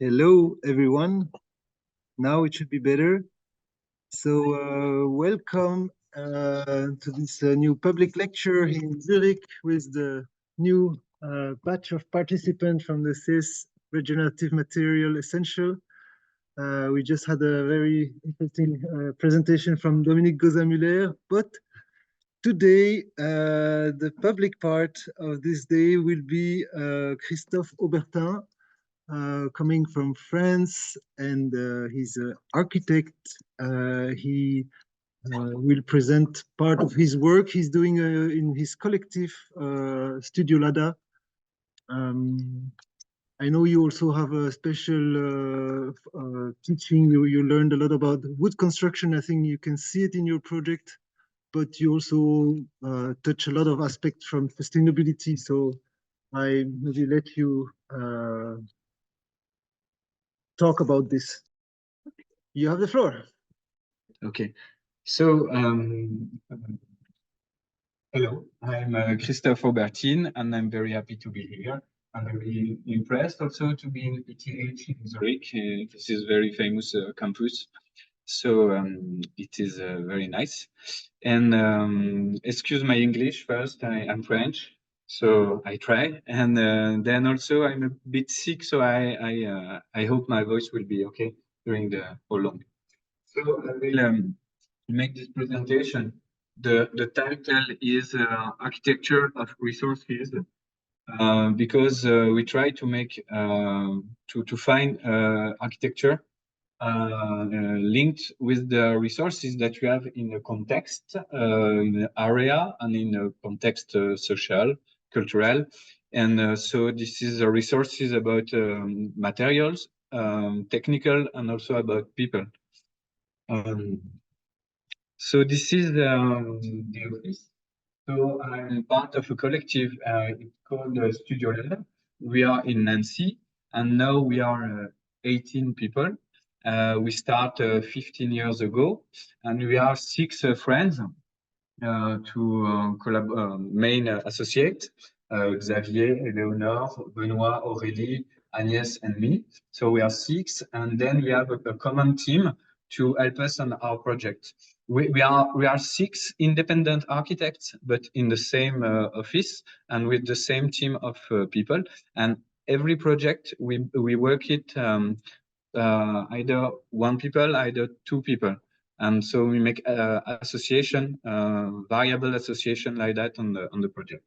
Hello, everyone. Now it should be better. So, welcome to this new public lecture in Zurich with the new batch of participants from the CAS Regenerative Material Essential. We just had a very interesting presentation from Dominique Gozamüller, but today the public part of this day will be Christophe Aubertin, coming from France, and he's an architect. He will present part of his work he's doing in his collective Studiolada. I know you also have a special teaching. You learned a lot about wood construction. I think you can see it in your project, but you also touch a lot of aspects from sustainability. So I maybe let you talk about this. You have the floor. Okay, so hello, I'm Christophe Aubertin, and I'm very happy to be here. I'm very impressed also to be in ETH in Zurich. This is a very famous campus, so it is very nice. And excuse my English first, I'm French, so I try. And then also I'm a bit sick, so I hope my voice will be okay during the whole long. So I will make this presentation. The title is Architecture of Resources, because we try to make to find architecture linked with the resources that we have in a context, in an area, and in a context social, cultural. And so this is resources about materials, technical, and also about people. So this is the office. So I'm part of a collective. It's called Studiolada. We are in Nancy, and now we are 18 people. We start 15 years ago, and we are 6 friends to main associate, Xavier, Eleonore, Benoit, Aurélie, Agnès, and me. So we are 6, and then we have a common team to help us on our project. We are 6 independent architects, but in the same office and with the same team of people. And every project we work it either 1 people, either 2 people. And so we make association, variable association like that on the project.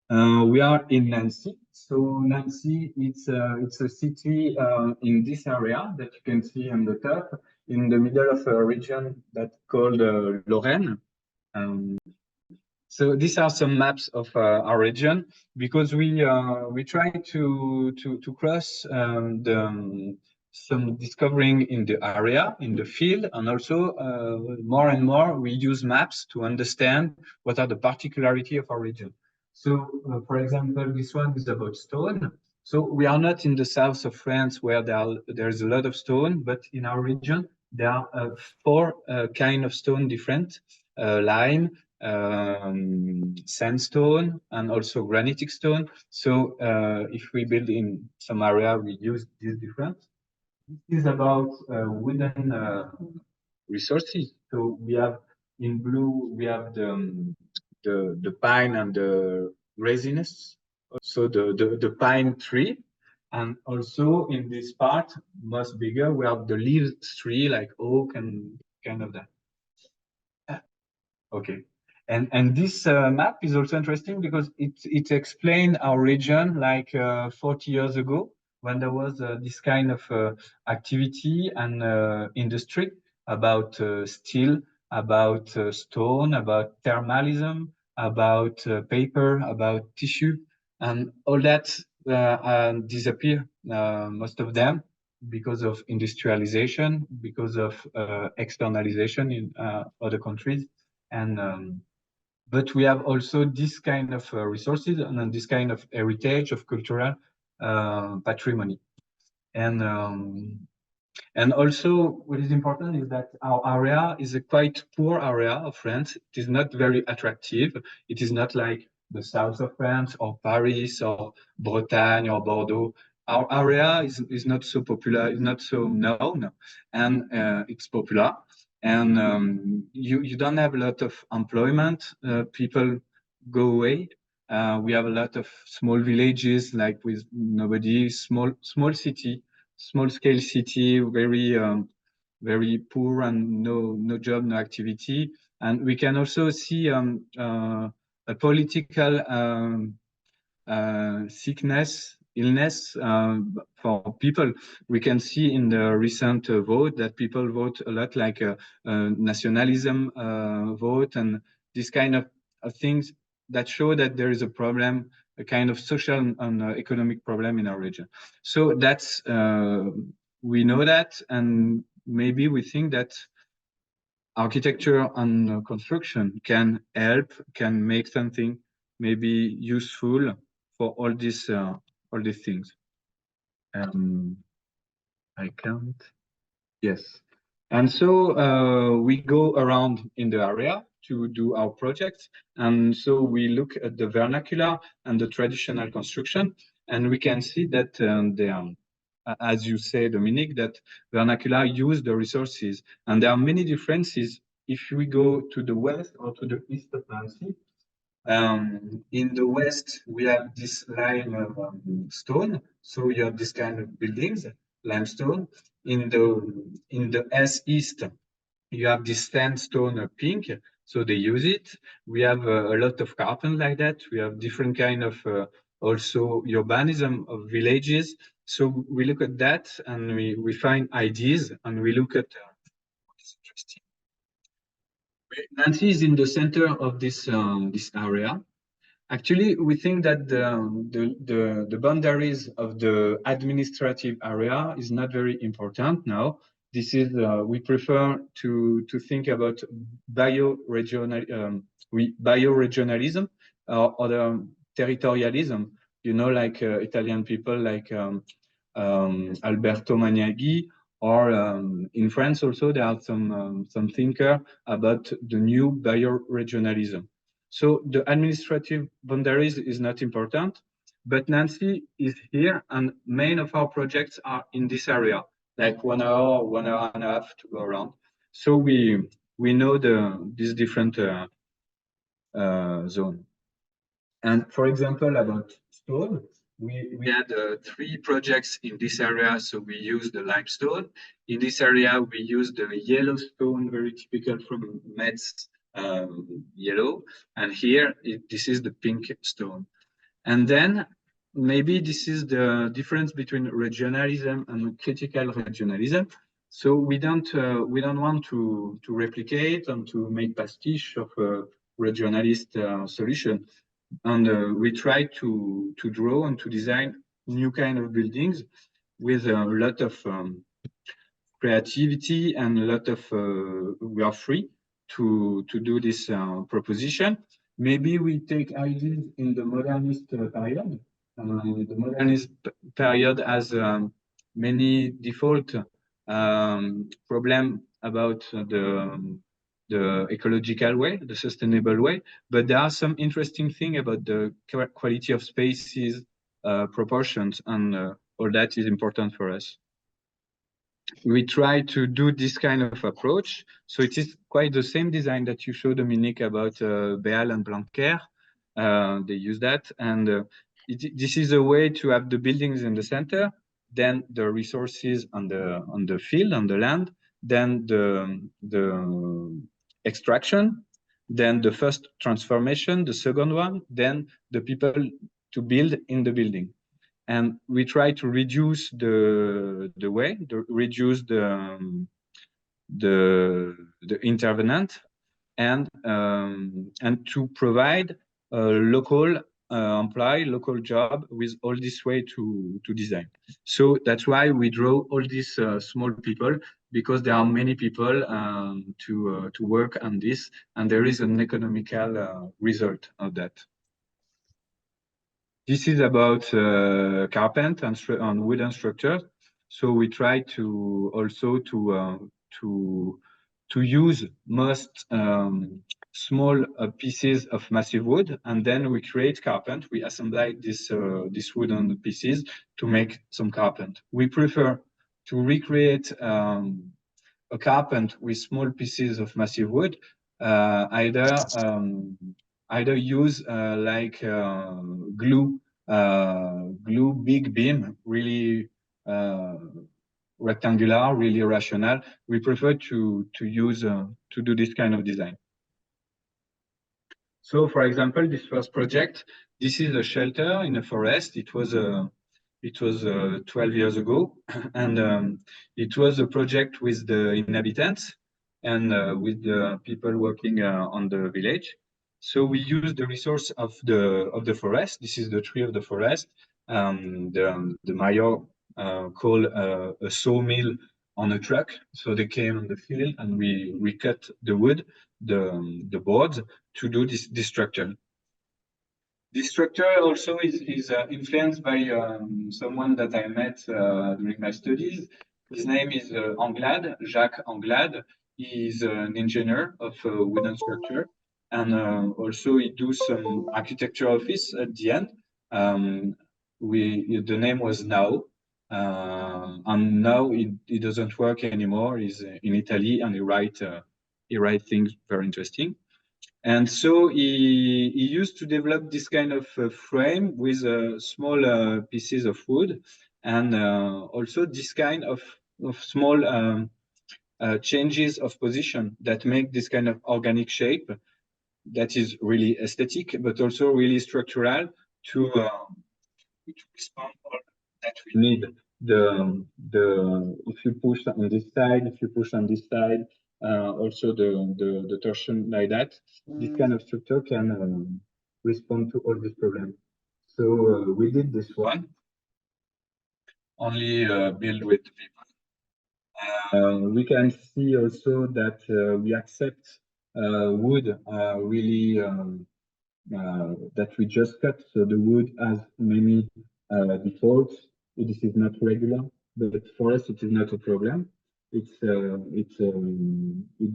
We are in Nancy. So Nancy, it's a city in this area that you can see on the top, in the middle of a region that's called Lorraine. So these are some maps of our region, because we try to cross some discovering in the area, in the field, and also more and more we use maps to understand what are the particularities of our region. So, for example, this one is about stone. So we are not in the south of France where there's a lot of stone, but in our region there are 4 kind of stone different: lime, sandstone, and also granitic stone. So if we build in some area, we use these different. This is about wooden resources. So we have in blue, we have the pine and the resinous. So the pine tree. And also in this part, much bigger, we have the leaves tree like oak and kind of that. Okay. And this map is also interesting because it explains our region like 40 years ago, when there was this kind of activity and industry about steel, about stone, about thermalism, about paper, about tissue, and all that disappear, most of them, because of industrialization, because of externalization in other countries. And but we have also this kind of resources and this kind of heritage of cultural patrimony. And also what is important is that our area is a quite poor area of France. It is not very attractive. It is not like the south of France or Paris or Bretagne or Bordeaux. our area is not so popular, not so known, and it's popular. And you don't have a lot of employment. People go away. We have a lot of small villages, like with nobody, small city, small scale city, very poor and no job, no activity. And we can also see a political illness for people. We can see in the recent vote that people vote a lot like a nationalism vote and this kind of things that show that there is a problem, a kind of social and economic problem in our region. So that's, we know that, and maybe we think that architecture and construction can help, can make something maybe useful for all these things. I can't. Yes. And so we go around in the area to do our projects. And so we look at the vernacular and the traditional construction, and we can see that as you say, Dominique, that vernacular use the resources. And there are many differences if we go to the west or to the east of Nancy. In the west, we have this limestone. So you have this kind of buildings, limestone. In the east, you have this sandstone pink. So they use it. We have a lot of carpent like that. We have different kind of also urbanism of villages. So we look at that and we find ideas and we look at what's interesting. Nancy is in the center of this area. Actually, we think that the boundaries of the administrative area is not very important now. This is we prefer to think about bioregionalism or other territorialism. You know, like Italian people like Alberto Maniaghi, or in France also there are some thinker about the new bioregionalism. So the administrative boundaries is not important, but Nancy is here, and many of our projects are in this area, like 1 hour, 1 hour and a half to go around. So we know this different zone. And for example, about stone, we had 3 projects in this area. So we used the limestone. In this area, we used the yellow stone, very typical from Metz, yellow. And here, this is the pink stone. And then maybe this is the difference between regionalism and critical regionalism. So we don't want to replicate and to make pastiche of a regionalist solution. And we try to draw and to design new kind of buildings with a lot of creativity and a lot of we are free to do this proposition. Maybe we take ideas in the modernist period. The modernist period has many default problem about the ecological way, the sustainable way, but there are some interesting thing about the quality of spaces, proportions, and all that is important for us. We try to do this kind of approach. So it is quite the same design that you showed, Dominique, about Béal and Blanquer. They use that. And this is a way to have the buildings in the center, then the resources on the field, on the land, then the extraction, then the first transformation, the second one, then the people to build in the building. And we try to reduce reduce the intervenant, and to provide a local local job with all this way to design. So that's why we draw all these small people, because there are many people to work on this, and there is an economical result of that. This is about carpent and wooden structures. So we try to also to to use most small pieces of massive wood, and then we create carpent. We assemble this wooden pieces to make some carpent. We prefer to recreate a carpent with small pieces of massive wood, either use like glue, glue big beam, really rectangular, really rational. We prefer to use to do this kind of design. So, for example, this first project, this is a shelter in a forest. It was 12 years ago, and it was a project with the inhabitants and with the people working on the village. So we used the resource of the forest. This is the tree of the forest. The mayor called a sawmill on a truck. So they came on the field and we cut the wood, the boards to do this structure. This structure also is influenced by someone that I met during my studies. His name is Anglade, Jacques Anglade. He is an engineer of wooden structure, and also he do some architecture office at the end. The name was Now, and now he doesn't work anymore. He's in Italy, and he write things very interesting. And so he used to develop this kind of frame with small pieces of wood, and also this kind of small changes of position that make this kind of organic shape that is really aesthetic, but also really structural to respond all that we need. If you push on this side, if you push on this side, also the torsion like that, this kind of structure can respond to all these problems. So we did this one, only build with people. We can see also that we accept wood really that we just cut. So the wood has many defaults. This is not regular, but for us it is not a problem. It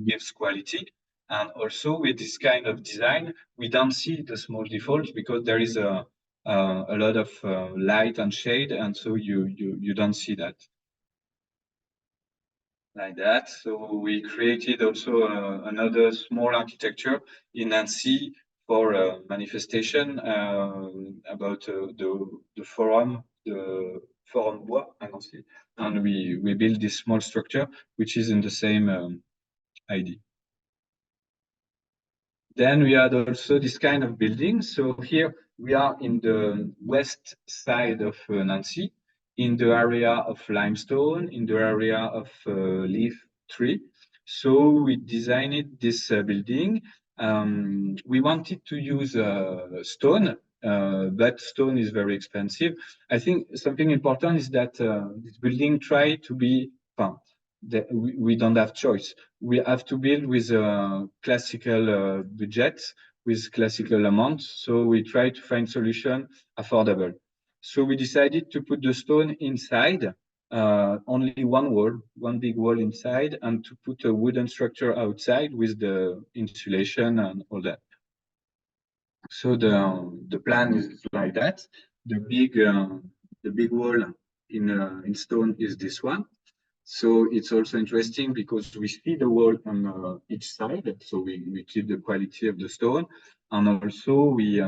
gives quality, and also with this kind of design, we don't see the small defaults because there is a lot of light and shade, and so you don't see that like that. So we created also another small architecture in Nancy for a manifestation about the forum Bois à Nancy, and we built this small structure which is in the same idea. Then we had also this kind of building. So here we are in the west side of Nancy, in the area of limestone, in the area of leaf tree. So we designed this building. We wanted to use stone, but stone is very expensive. I think something important is that this building try to be we don't have choice. We have to build with a classical budget, with classical amounts. So we try to find solution affordable. So we decided to put the stone inside, only one wall, one big wall inside, and to put a wooden structure outside with the insulation and all that. So the plan is like that. The big wall in stone is this one. So it's also interesting because we see the wall on each side. So we keep the quality of the stone, and also we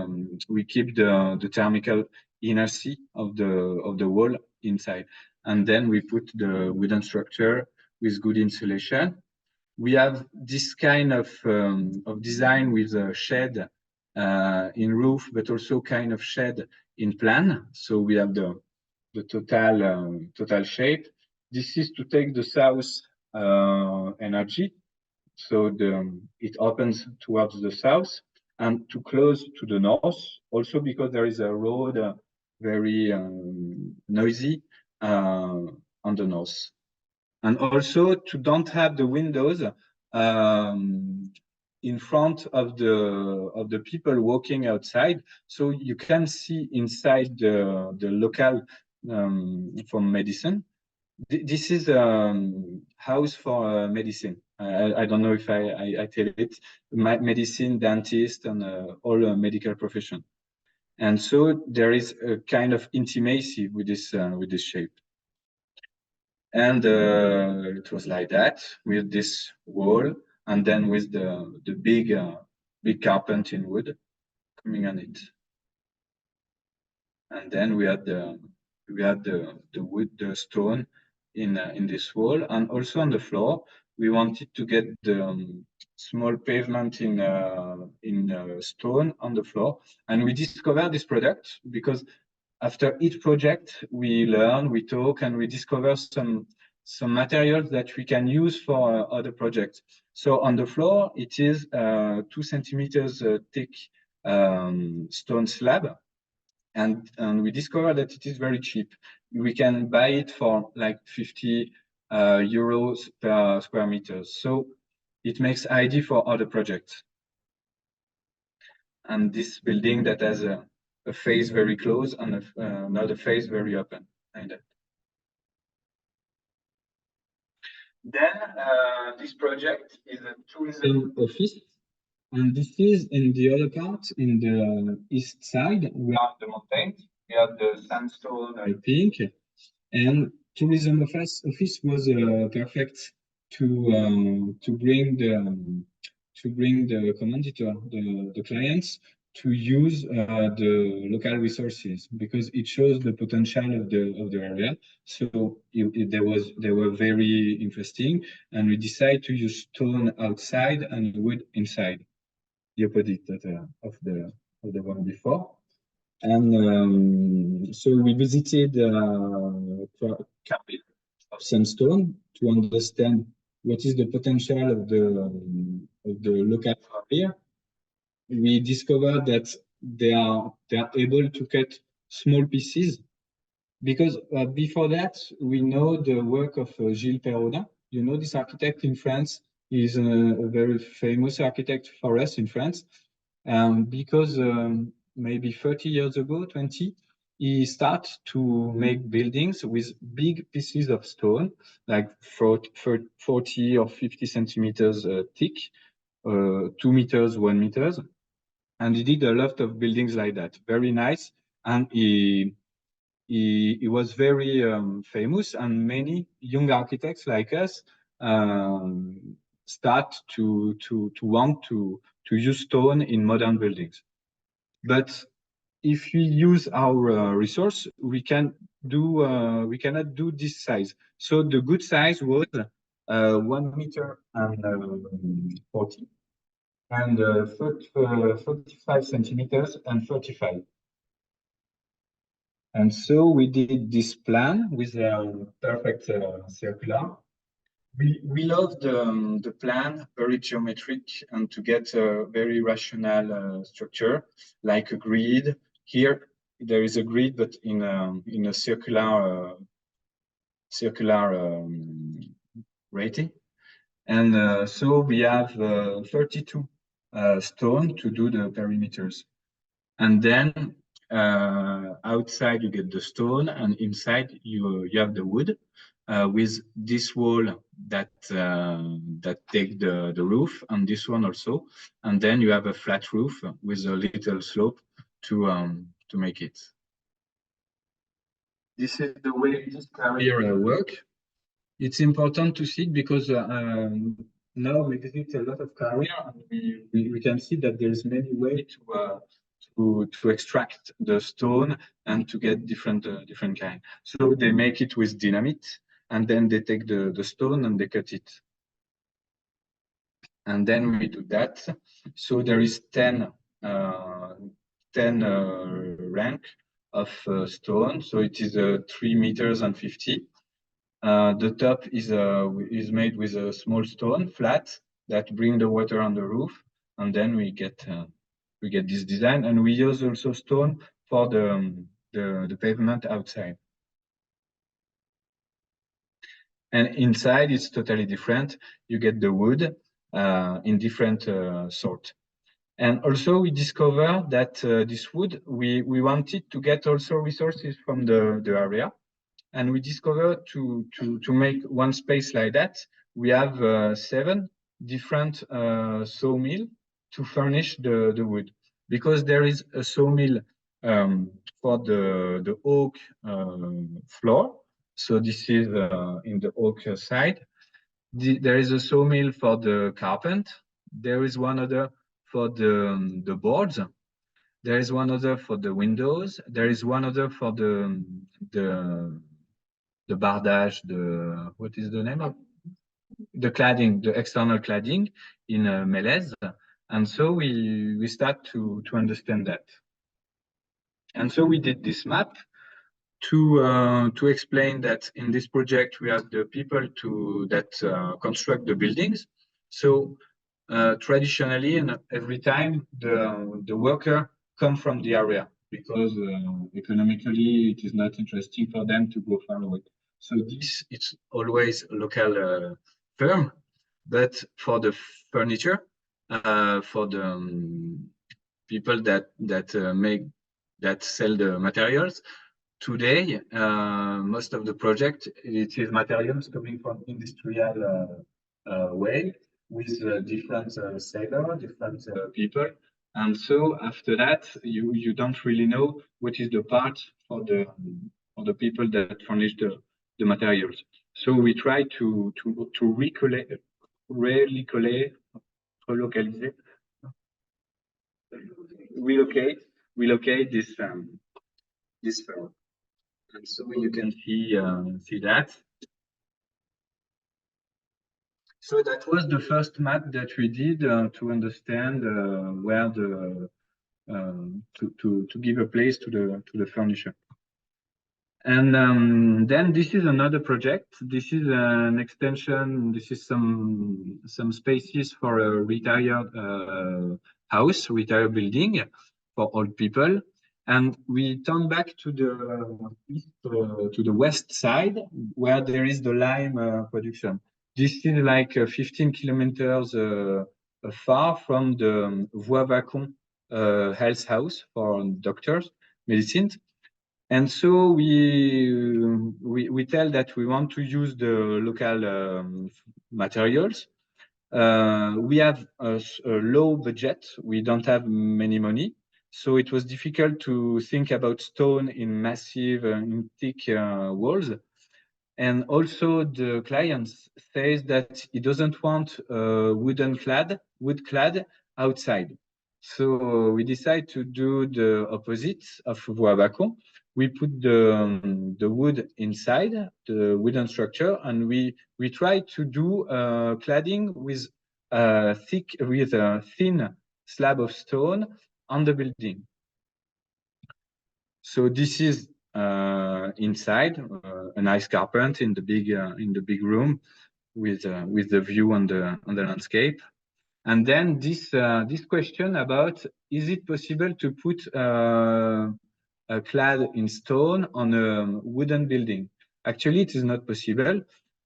keep the thermal inertia of the wall inside. And then we put the wooden structure with good insulation. We have this kind of design with a shed in roof, but also kind of shed in plan. So we have the total shape. This is to take the south energy, so it opens towards the south, and to close to the north, also because there is a road very noisy on the north. And also to don't have the windows in front of the people walking outside, so you can see inside the local from medicine. This is a house for medicine. I don't know if I tell it, medicine, dentist, and all medical profession. And so there is a kind of intimacy with this shape. And it was like that with this wall, and then with the big carpet in wood coming on it. And then we had the wood, the stone in this wall, and also on the floor. We wanted to get the small pavement in stone on the floor, and we discovered this product because after each project we learn, we talk, and we discover some materials that we can use for other projects. So on the floor, it is 2 centimeters thick stone slab. And we discovered that it is very cheap. We can buy it for like 50 euros per square meters. So it makes ID for other projects. And this building that has a face very close and another face very open, like that. Then this project is a tourism office. And this is in the other part, in the east side. We have the mountains, we have the sandstone pink, and tourism office was perfect to bring the commentator, the clients, to use the local resources because it shows the potential of the area. So they were very interesting, and we decided to use stone outside and wood inside, the opposite of the one before. And so we visited Carpet of sandstone to understand what is the potential of the local area. We discovered that they are able to cut small pieces because before that we know the work of Gilles Perrodin. You know, this architect in France. He's a very famous architect for us in France, because maybe 30 years ago, 20, he started to make buildings with big pieces of stone, like 40 or 50 centimeters thick, 2 meters, 1 meters. And he did a lot of buildings like that, very nice. And he was very famous, and many young architects like us start to want to use stone in modern buildings. But if we use our resource, we cannot do this size. So the good size was 1 meter and 40, and 35 centimeters and 35. And so we did this plan with a perfect circular. We love the plan, very geometric, and to get a very rational structure, like a grid. Here there is a grid, but in a circular rating. And so we have 32 stone to do the perimeters. And then outside you get the stone, and inside you have the wood with this wall that take the roof, and this one also. And then you have a flat roof with a little slope to make it. This is the way this carrier work. It's important to see it because now we visit a lot of carrier, and we can see that there's many ways to extract the stone and to get different kind. So they make it with dynamite, and then they take the stone and they cut it. And then we do that. So there is 10 rank of stone. So it is 3 meters and 50. The top is made with a small stone, flat, that bring the water on the roof, and then we get this design. And we use also stone for the pavement outside. And inside it's totally different. You get the wood in different sort. And also we discovered that this wood, we wanted to get also resources from the area. And we discovered to make one space like that, we have 7 different sawmill to furnish the wood, because there is a sawmill for the oak floor. So this is in the oak side. There is a sawmill for the carpent. There is one other for the boards. There is one other for the windows. There is one other for the bardage, what is the name of the cladding, the external cladding in Mélèze. And so we start to understand that. And so we did this map to explain that in this project we have the people that construct the buildings. So traditionally, and every time the worker come from the area, because economically it is not interesting for them to go far away. So this, it's always a local firm, but for the furniture, for the people that sell the materials, today most of the project, it is materials coming from industrial way, with different sellers, different people. And so after that, you don't really know what is the part for the people that furnish the materials. So we try to relocate this firm. And so you can see that. So that was the first map that we did to understand where to give a place to the furniture. And then this is another project. This is an extension. This is some spaces for a retired house, retired building for old people. And we turn back to the east, to the west side, where there is the lime production. This is like 15 kilometers far from the Voie-Vacon health house for doctors, medicines. And so we tell that we want to use the local materials. We have a low budget. We don't have many money. So it was difficult to think about stone in massive, in thick walls. And also the client says that he doesn't want wood clad outside. So we decide to do the opposite of Voie-Vacon. We put the wood inside the wooden structure, and we try to do cladding with a thin slab of stone on the building. So this is inside a nice carpet in the big room with the view on the landscape. And then this question about, is it possible to put a clad in stone on a wooden building? Actually, it is not possible.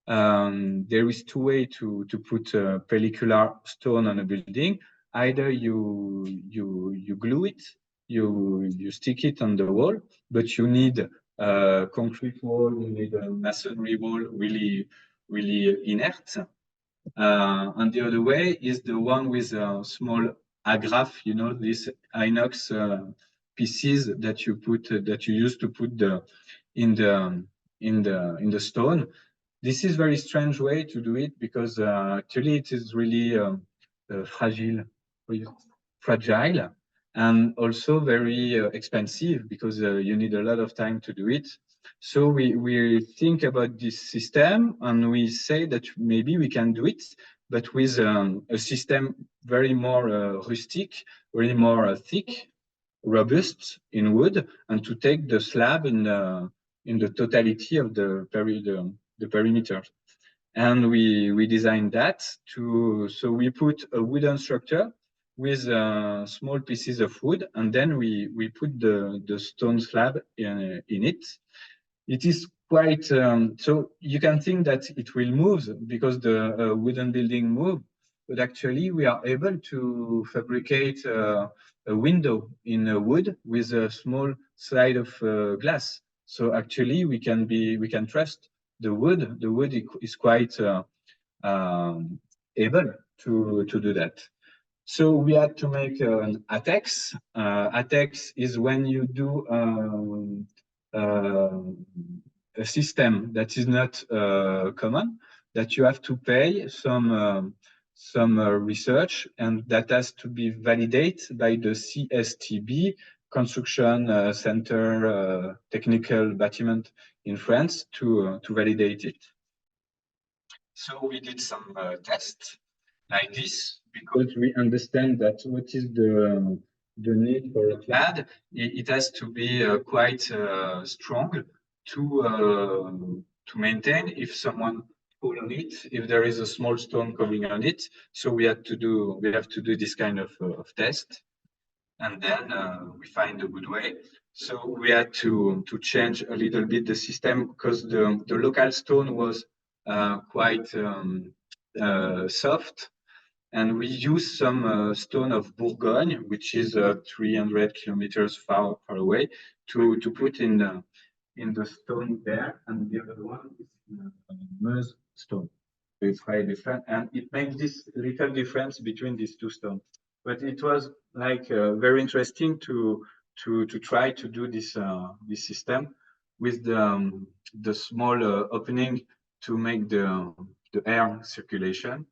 There is two ways to put pellicular stone on a building. Either you glue it, you stick it on the wall, but you need a concrete wall, you need a masonry wall, really inert. And the other way is the one with a small agrafe, you know, these inox pieces that you use to put in the stone. This is very strange way to do it, because actually it is really fragile, and also very expensive, because you need a lot of time to do it. So we think about this system, and we say that maybe we can do it, but with a system very more rustic, very more thick, robust in wood, and to take the slab in the totality of the perimeter. And we designed that so we put a wooden structure with small pieces of wood, and then we put the stone slab in it. It is quite, so you can think that it will move because the wooden building move, but actually we are able to fabricate a window in wood with a small slide of glass. So actually we can trust the wood. The wood is quite able to do that. So we had to make an ATEX. ATEX is when you do a system that is not common, that you have to pay some research, and that has to be validated by the CSTB, Construction Center Technical Bâtiment in France, to validate it. So we did some tests like this, because we understand that what is the need for a clad. It has to be quite strong to maintain if someone fall on it, if there is a small stone coming on it. So we have to do this kind of test, and then we find a good way. So we had to change a little bit the system, because the local stone was quite soft. And we use some stone of Bourgogne, which is 300 kilometers far away, to put in the stone there, and the other one is Meuse stone. So it's quite different, and it makes this little difference between these two stones. But it was like very interesting to try to do this system with the small opening to make the air circulation,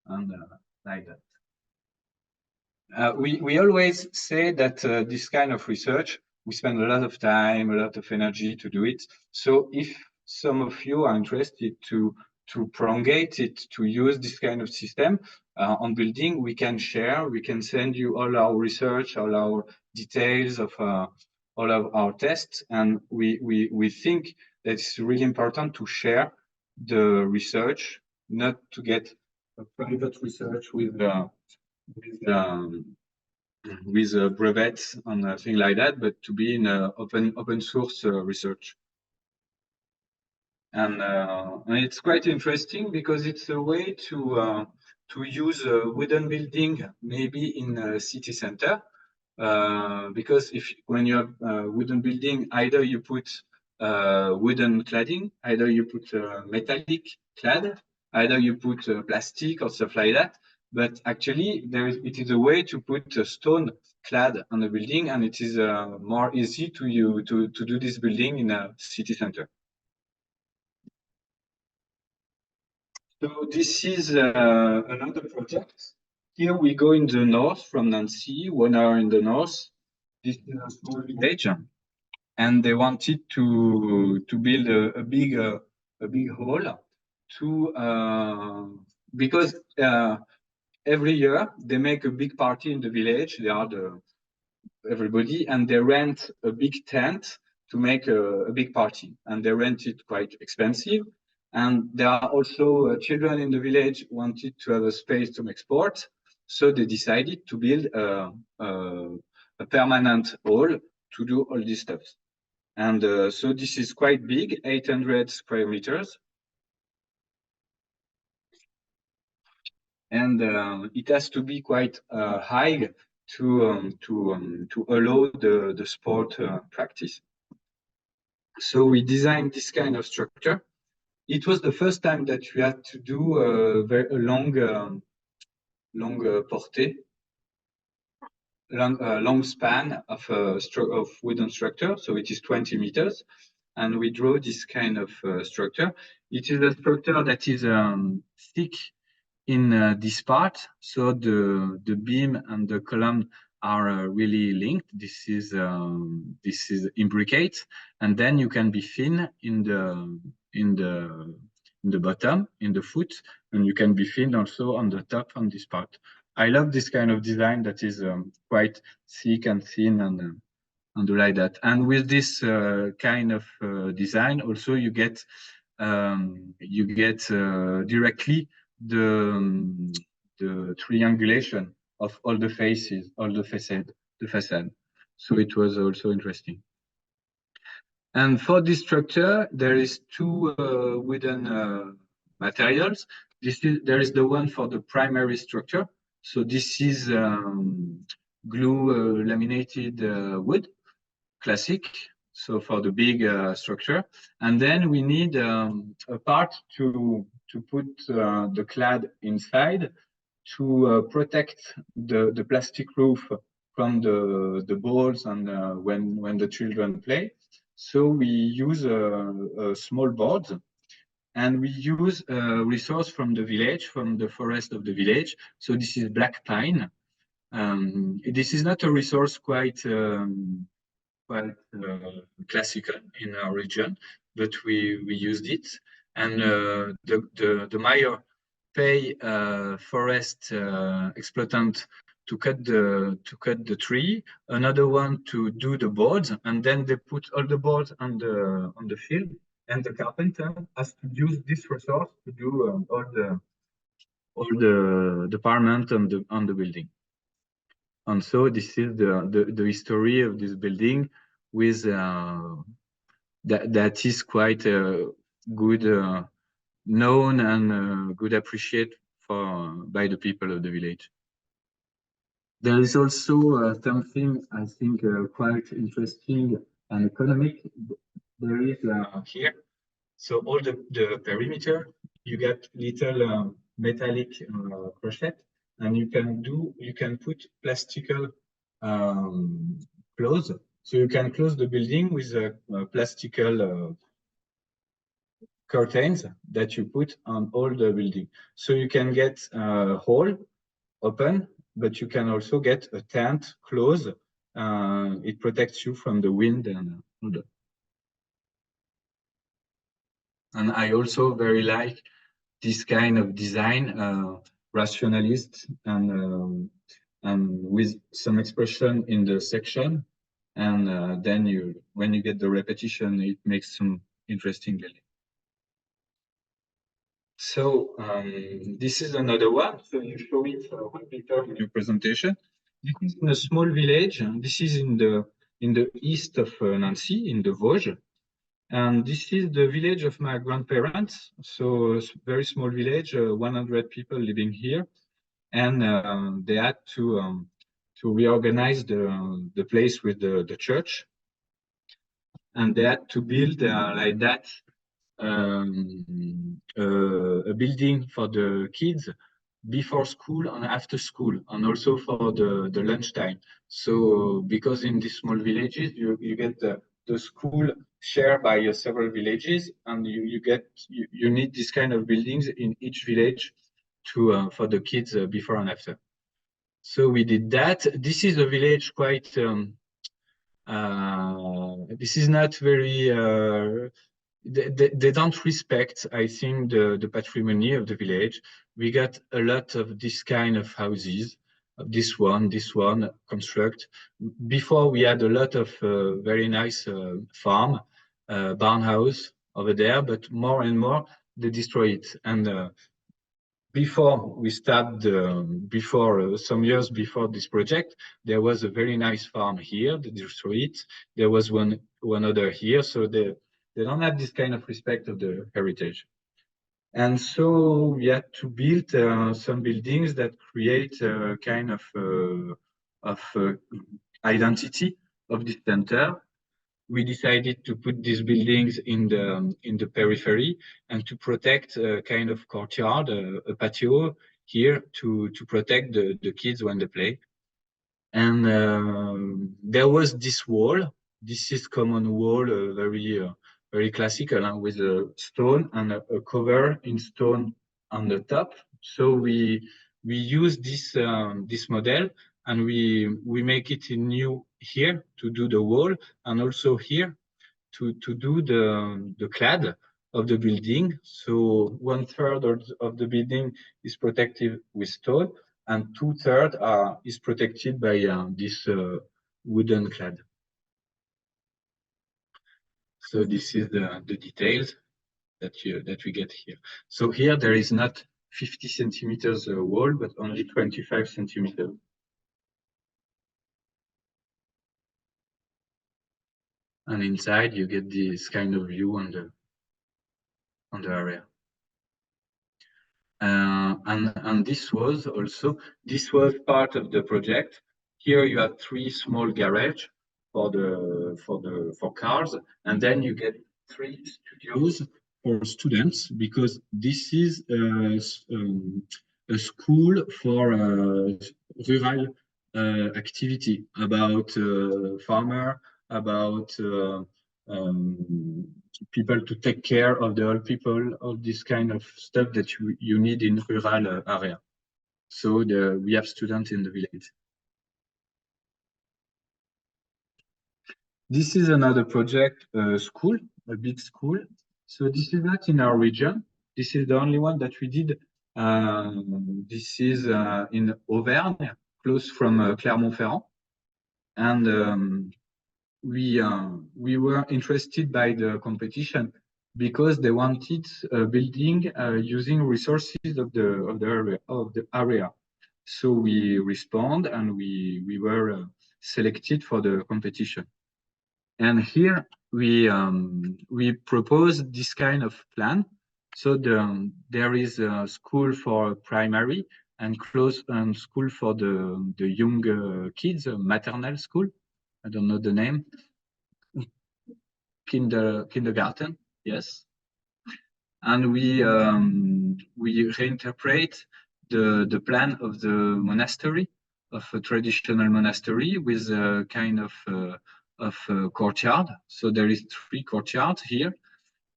and like that. We always say that this kind of research, we spend a lot of time, a lot of energy to do it. So if some of you are interested to prolongate it, to use this kind of system on building, we can share, we can send you all our research, all our details of all of our tests. And we think that it's really important to share the research, not to get a private research with brevets and things like that, but to be in open source research. And it's quite interesting, because it's a way to use a wooden building maybe in a city center. Because when you have a wooden building, either you put wooden cladding, either you put metallic clad, either you put plastic or stuff like that. But actually, it is a way to put a stone clad on the building, and it is more easy to do this building in a city center. So this is another project. Here we go in the north from Nancy, 1 hour in the north. This is a small village, and they wanted to build a big hall because every year they make a big party in the village. They are everybody, and they rent a big tent to make a big party, and they rent it quite expensive. And there are also children in the village wanted to have a space to make sport, so they decided to build a permanent hall to do all this stuff. And so this is quite big, 800 square meters. And it has to be quite high to allow the sport practice. So we designed this kind of structure. It was the first time that we had to do a long portée, long span of wooden structure. So it is 20 meters, and we draw this kind of structure. It is a structure that is thick in this part, so the beam and the column are really linked. This is imbricate, and then you can be thin in the bottom, in the foot, and you can be thin also on the top on this part. I love this kind of design that is quite thick and thin and like that. And with this kind of design, also you get directly the triangulation of all the faces, all the facade. So it was also interesting. And for this structure, there is two wooden materials. There is the one for the primary structure. So this is glue laminated wood, classic. so for the big structure. And then we need a part to put the clad inside to protect the plastic roof from the balls and when the children play. So we use a small board, and we use a resource from the village, from the forest of the village. So this is black pine. This is not a resource quite classical in our region, but we used it. And the mayor pay forest exploitant to cut the tree, another one to do the boards, and then they put all the boards on the field, and the carpenter has to use this resource to do all the parliament on the building. And so this is the history of this building, with that is quite good known and good appreciated by the people of the village. There is also something I think quite interesting and economic. There is here. So all the perimeter, you get little metallic crochet, and you can put plastical close. So you can close the building with plastical curtains that you put on all the building. So you can get a hole open, but you can also get a tent close. It protects you from the wind and all that. And I also very like this kind of design, rationalist and with some expression in the section. And then when you get the repetition, it makes some interesting building. So this is another one. So you show it one picture in your presentation. This is in a small village. This is in the east of Nancy, in the Vosges. And this is the village of my grandparents. So very small village, 100 people living here. And they had to reorganize the place with the church. And they had to build like that a building for the kids before school and after school, and also for the lunchtime. So because in these small villages, you get the school shared by several villages, and you need this kind of buildings in each village to for the kids before and after. So we did that. This is a village quite. This is not very. They don't respect, I think, the patrimony of the village. We got a lot of this kind of houses, this one construct. Before we had a lot of very nice farm, barn house over there, but more and more they destroy it. And before we start, some years before this project, there was a very nice farm here. They destroy it. There was one other here, so they don't have this kind of respect of the heritage. And so we had to build some buildings that create a kind of identity of this center. We decided to put these buildings in the periphery and to protect a kind of courtyard, a patio here to protect the kids when they play. And there was this wall. This is common wall, very classical, with a stone and a cover in stone on the top. So we use this model, and we make it in new here to do the wall, and also here to do the clad of the building. So 1/3 of the building is protected with stone, and 2/3 is protected by this wooden clad. So this is the details that we get here. So here there is not 50 centimeters wall, but only 25 centimeters. And inside you get this kind of view on the area. And this was part of the project. Here you have 3 small garages. for cars, and then you get 3 studios for students, because this is a school for rural activity, about farmer, about people to take care of the old people, all this kind of stuff that you need in rural area. So we have students in the village. This is another project, school, a big school. So this is not in our region. This is the only one that we did. This is in Auvergne, close from Clermont-Ferrand. And we were interested by the competition because they wanted a building using resources of the area. So we respond, and we were selected for the competition. And here we propose this kind of plan. So there is a school for primary and school for the young kids, a maternal school. I don't know the name. Kindergarten, yes. And we reinterpret the plan of the monastery, of a traditional monastery, with a kind of courtyard. So there is 3 courtyards here.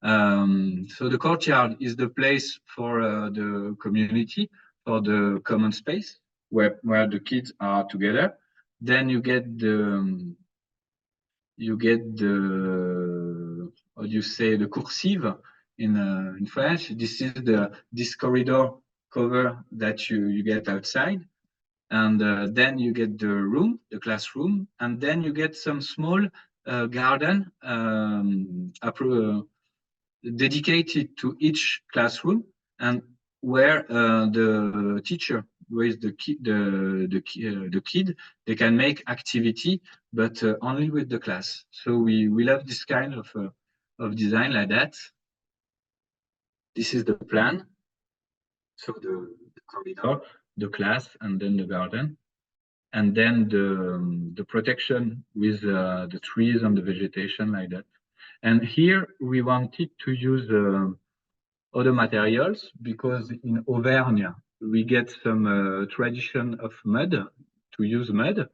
So the courtyard is the place for the community, for the common space where the kids are together. Then you get the how do you say, the coursive in French. This is this corridor cover that you get outside. And then you get the classroom, and then you get some small garden dedicated to each classroom, and where the teacher with the kid, they can make activity, but only with the class. So we love this kind of design like that. This is the plan. So the corridor, the class, and then the garden, and then the protection with the trees and the vegetation like that. And here we wanted to use other materials, because in Auvergne we get some tradition of mud, to use mud.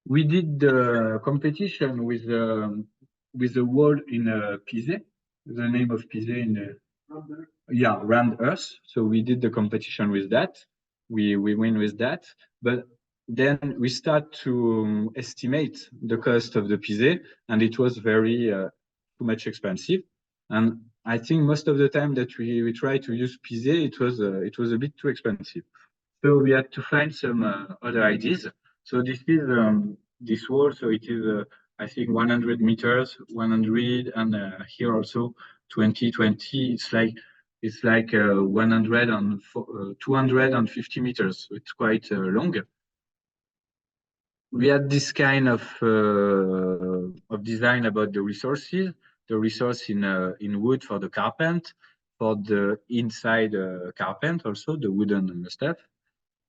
We did the competition with the wall in Pizé, the name of Pizé in the round earth. So we did the competition with that. We win with that, but then we start to estimate the cost of the Pizé, and it was very too much expensive. And I think most of the time that we try to use Pizé, it was a bit too expensive. So we had to find some other ideas. So this is this wall. So it is I think 100 meters, 100, and here also 20. It's like 100 and 250 meters. So it's quite long. We had this kind of design about the resources. The resource in wood for the carpent, for the inside carpent also, the wooden stuff,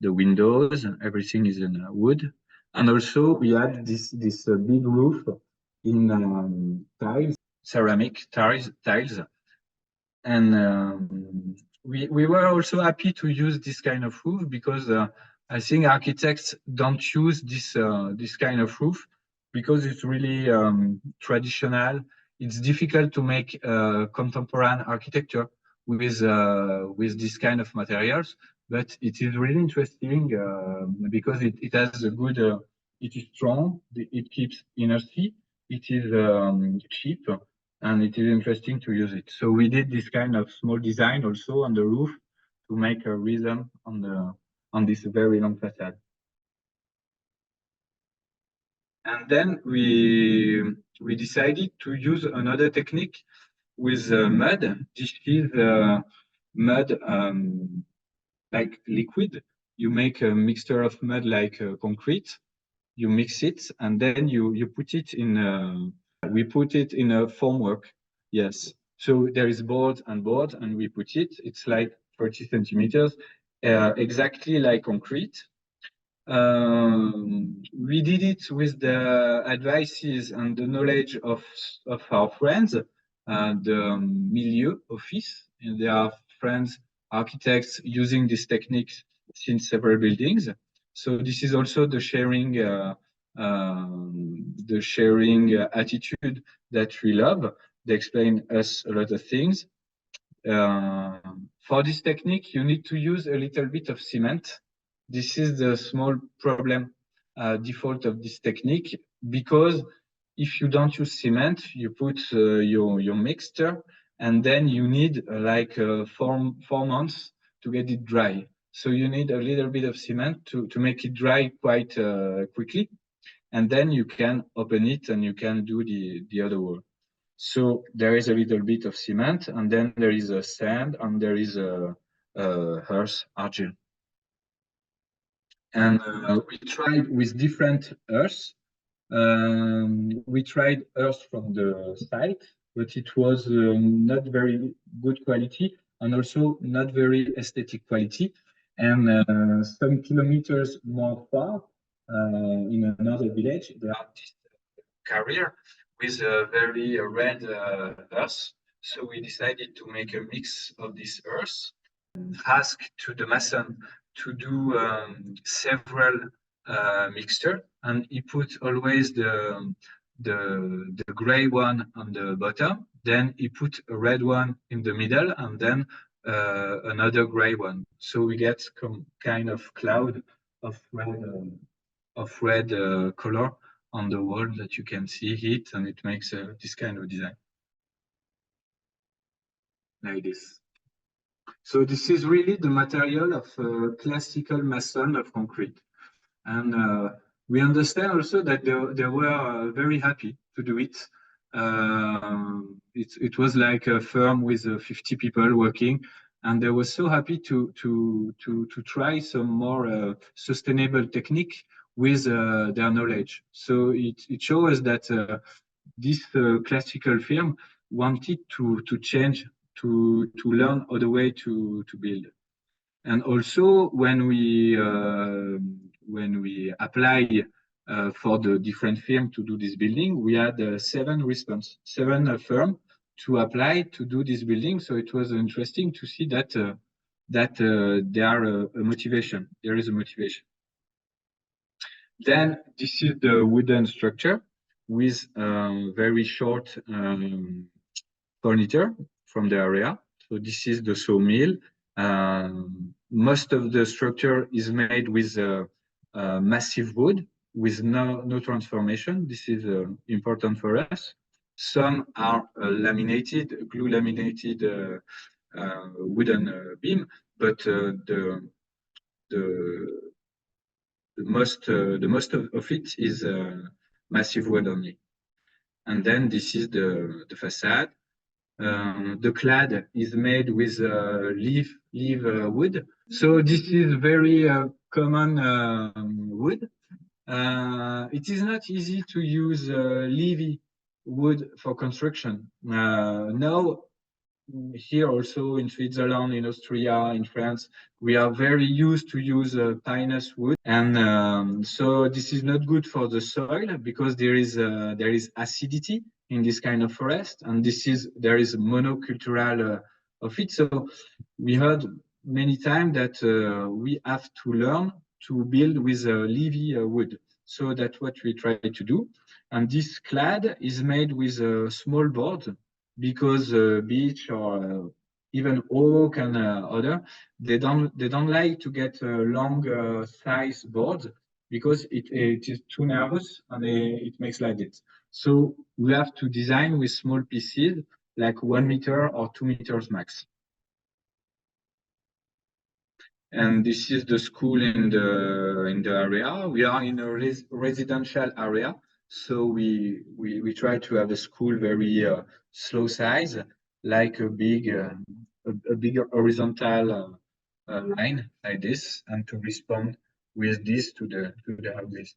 the windows, everything is in wood. And also we had this big roof in tiles, ceramic tiles. And we were also happy to use this kind of roof, because I think architects don't use this kind of roof, because it's really traditional. It's difficult to make contemporary architecture with this kind of materials, but it is really interesting because it has a good, it is strong, it keeps inertia, it is cheap, and it is interesting to use it. So we did this kind of small design also on the roof to make a rhythm on this very long facade. And then we decided to use another technique with mud. This is mud like liquid. You make a mixture of mud like concrete. You mix it, and then you put it in. We put it in a formwork. Yes. So there is board, and we put it. It's like 30 centimeters, exactly like concrete. We did it with the advices and the knowledge of our friends, the milieu office, and there are friends, architects using this technique since several buildings. So this is also the sharing attitude that we love. They explain us a lot of things. For this technique, you need to use a little bit of cement. This is the small problem default of this technique, because if you don't use cement, you put your mixture, and then you need like 4 months to get it dry. So you need a little bit of cement to make it dry quite quickly, and then you can open it and you can do the other wall. So there is a little bit of cement, and then there is a sand, and there is a earth, argil. And we tried with different earths. We tried earth from the site, but it was not very good quality, and also not very aesthetic quality. And some kilometers more far, in another village, there are this carrier with a very red earth. So we decided to make a mix of this earth, ask to the mason to do several mixture, and he put always the gray one on the bottom, then he put a red one in the middle, and then another gray one. So we get kind of cloud of red color on the wall that you can see it, and it makes this kind of design like this. So this is really the material of classical mason of concrete. And we understand also that they were very happy to do it. It was like a firm with 50 people working, and they were so happy to try some more sustainable technique with their knowledge. So it shows that this classical firm wanted to change, to learn other way to build. And also when we apply for the different firm to do this building, we had 7 firms to apply to do this building. So it was interesting to see that there is a motivation. Then this is the wooden structure with very short furniture from the area. So this is the sawmill. Most of the structure is made with massive wood with no transformation. This is important for us. Some are glue laminated wooden beam, but the most of it is massive wood only. And then this is the facade. The clad is made with leaf wood. So this is very common wood. It is not easy to use levy wood for construction. Now, here also in Switzerland, in Austria, in France, we are very used to use pinus wood, and so this is not good for the soil because there is acidity in this kind of forest, and there is monocultural of it. So we heard many times that we have to learn to build with levy wood. So that's what we try to do, and this clad is made with a small board, because beech or even oak and other, they don't like to get long size boards because it is too nervous and it makes like this. So we have to design with small pieces, like 1 meter or 2 meters max. And this is the school in the area. We are in a residential area, so we try to have a school very slow size, like a bigger horizontal line like this, and to respond with this to the houses.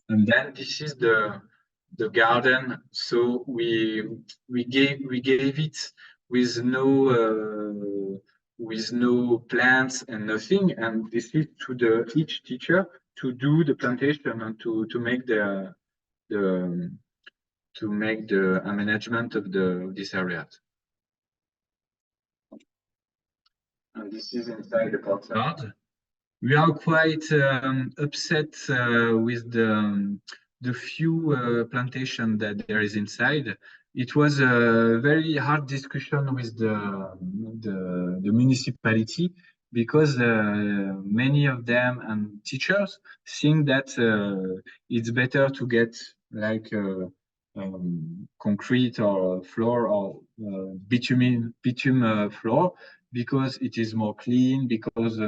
And then this is the garden. So we gave it with no with no plants and nothing. And this is to each teacher to do the plantation and to make the management of this area. And this is inside the courtyard. We are quite upset with the few plantation that there is inside. It was a very hard discussion with the municipality because many of them and teachers think that it's better to get like concrete or floor or bitumen floor because it is more clean, because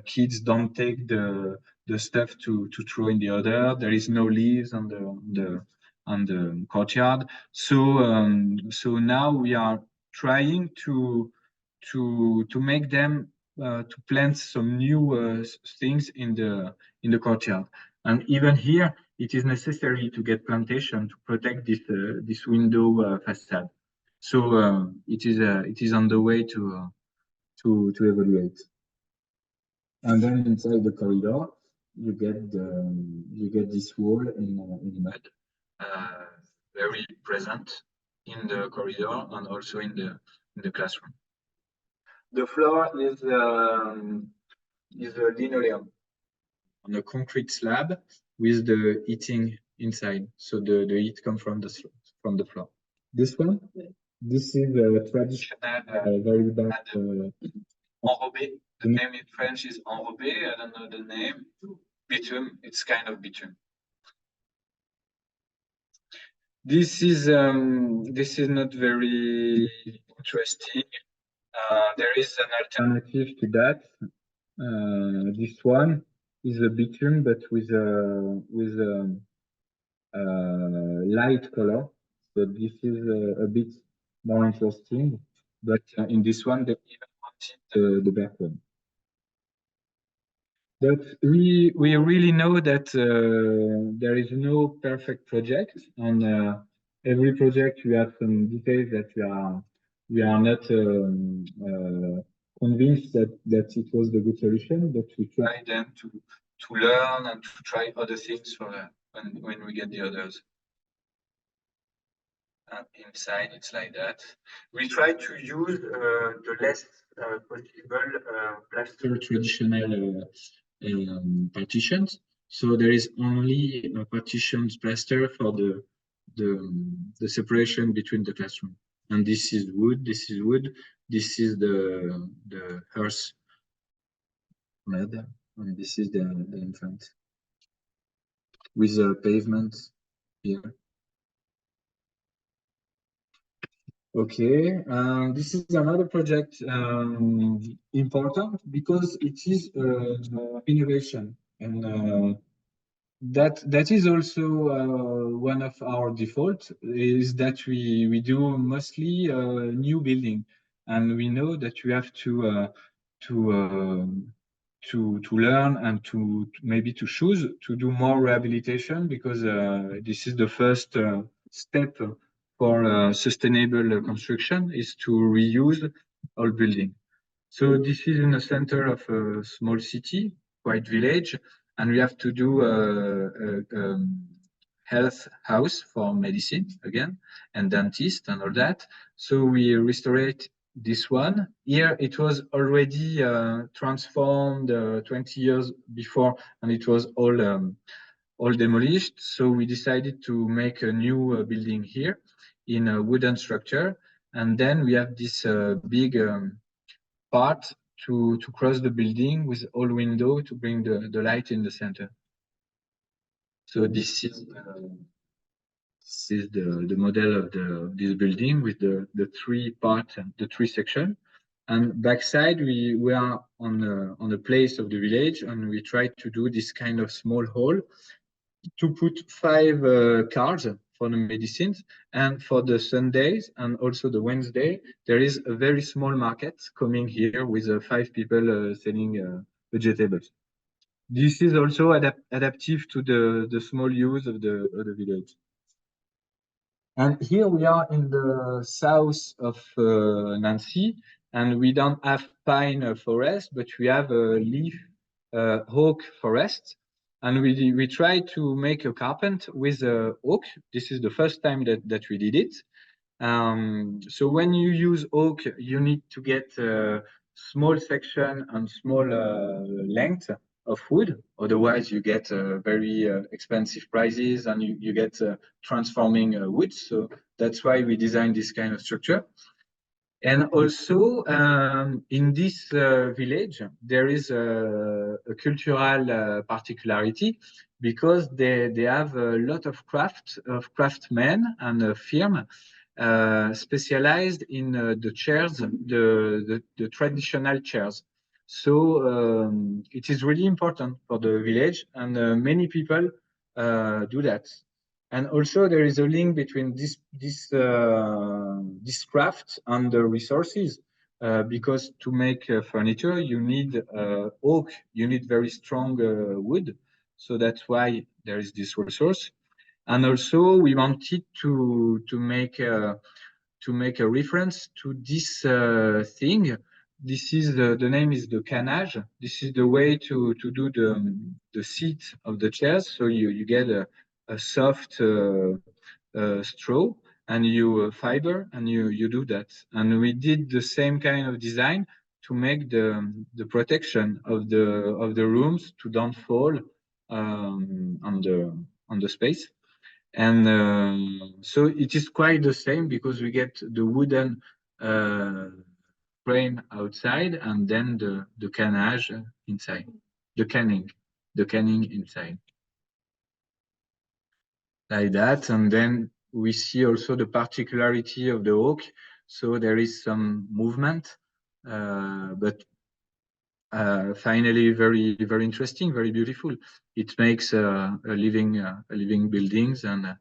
kids don't take the stuff to throw in the other. There is no leaves on the courtyard. So now we are trying to make them to plant some new things in the courtyard. And even here, it is necessary to get plantation to protect this window facade. So it is on the way to evaluate. And then inside the corridor, you get this wall in mud, very present in the corridor and also in the classroom. The floor is a linoleum on a concrete slab with the heating inside, so the heat comes from the floor. This one, this is a traditional, very bad enrobé. The name in French is enrobé. I don't know the name. Bitumen. It's kind of bitumen. This is not very interesting. There is an alternative to that. This one is a bitumen, but with a light color. So this is a bit more interesting. But in this one, they even wanted the background. But we really know that there is no perfect project. On every project, we have some details that we are not convinced that it was the good solution. But we try then to learn and to try other things for when we get the others. And inside, it's like that. We try to use the less possible plaster traditional partitions. So there is only partitions plaster for the separation between the classroom. And this is wood. This is wood. This is the earth mud, and this is the infant with a pavement here. Okay, this is another project important because it is innovation, and that is also one of our default is that we do mostly new building, and we know that we have to learn and to maybe to choose to do more rehabilitation because this is the first step for sustainable construction is to reuse old building. So this is in the center of a small city, quite village, and we have to do a health house for medicine again, and dentist and all that. So we restore this one. Here it was already transformed 20 years before, and it was all demolished. So we decided to make a new building here in a wooden structure. And then we have this big part to cross the building with all window to bring the light in the center. So this is the model of this building with the three parts and the three sections. And backside, we are on a place of the village, and we try to do this kind of small hall to put 5 cars for the medicines, and for the Sundays and also the Wednesday, there is a very small market coming here with 5 people selling vegetables. This is also adaptive to the small use of the village. And here we are in the south of Nancy. and we don't have pine forest, but we have a leaf oak forest. And we try to make a carpet with oak. This is the first time that we did it. So when you use oak, you need to get a small section and small length of wood. Otherwise, you get very expensive prices and you get transforming wood. So that's why we designed this kind of structure. And also in this village, there is a cultural particularity because they have a lot of craftsmen and a firm specialized in the chairs, the traditional chairs. So it is really important for the village, and many people do that. And also there is a link between this craft and the resources, because to make furniture you need oak, you need very strong wood. So that's why there is this resource. And also we wanted to make a reference to this thing. This is the name is the canage. This is the way to do the seat of the chairs. So you get a soft straw and you fiber and you do that. And we did the same kind of design to make the protection of the rooms to don't fall on the space. And so it is quite the same because we get the wooden frame outside and then the canage inside, the canning inside, like that. And then we see also the particularity of the oak. So there is some movement, but finally very interesting, very beautiful. It makes a living buildings, and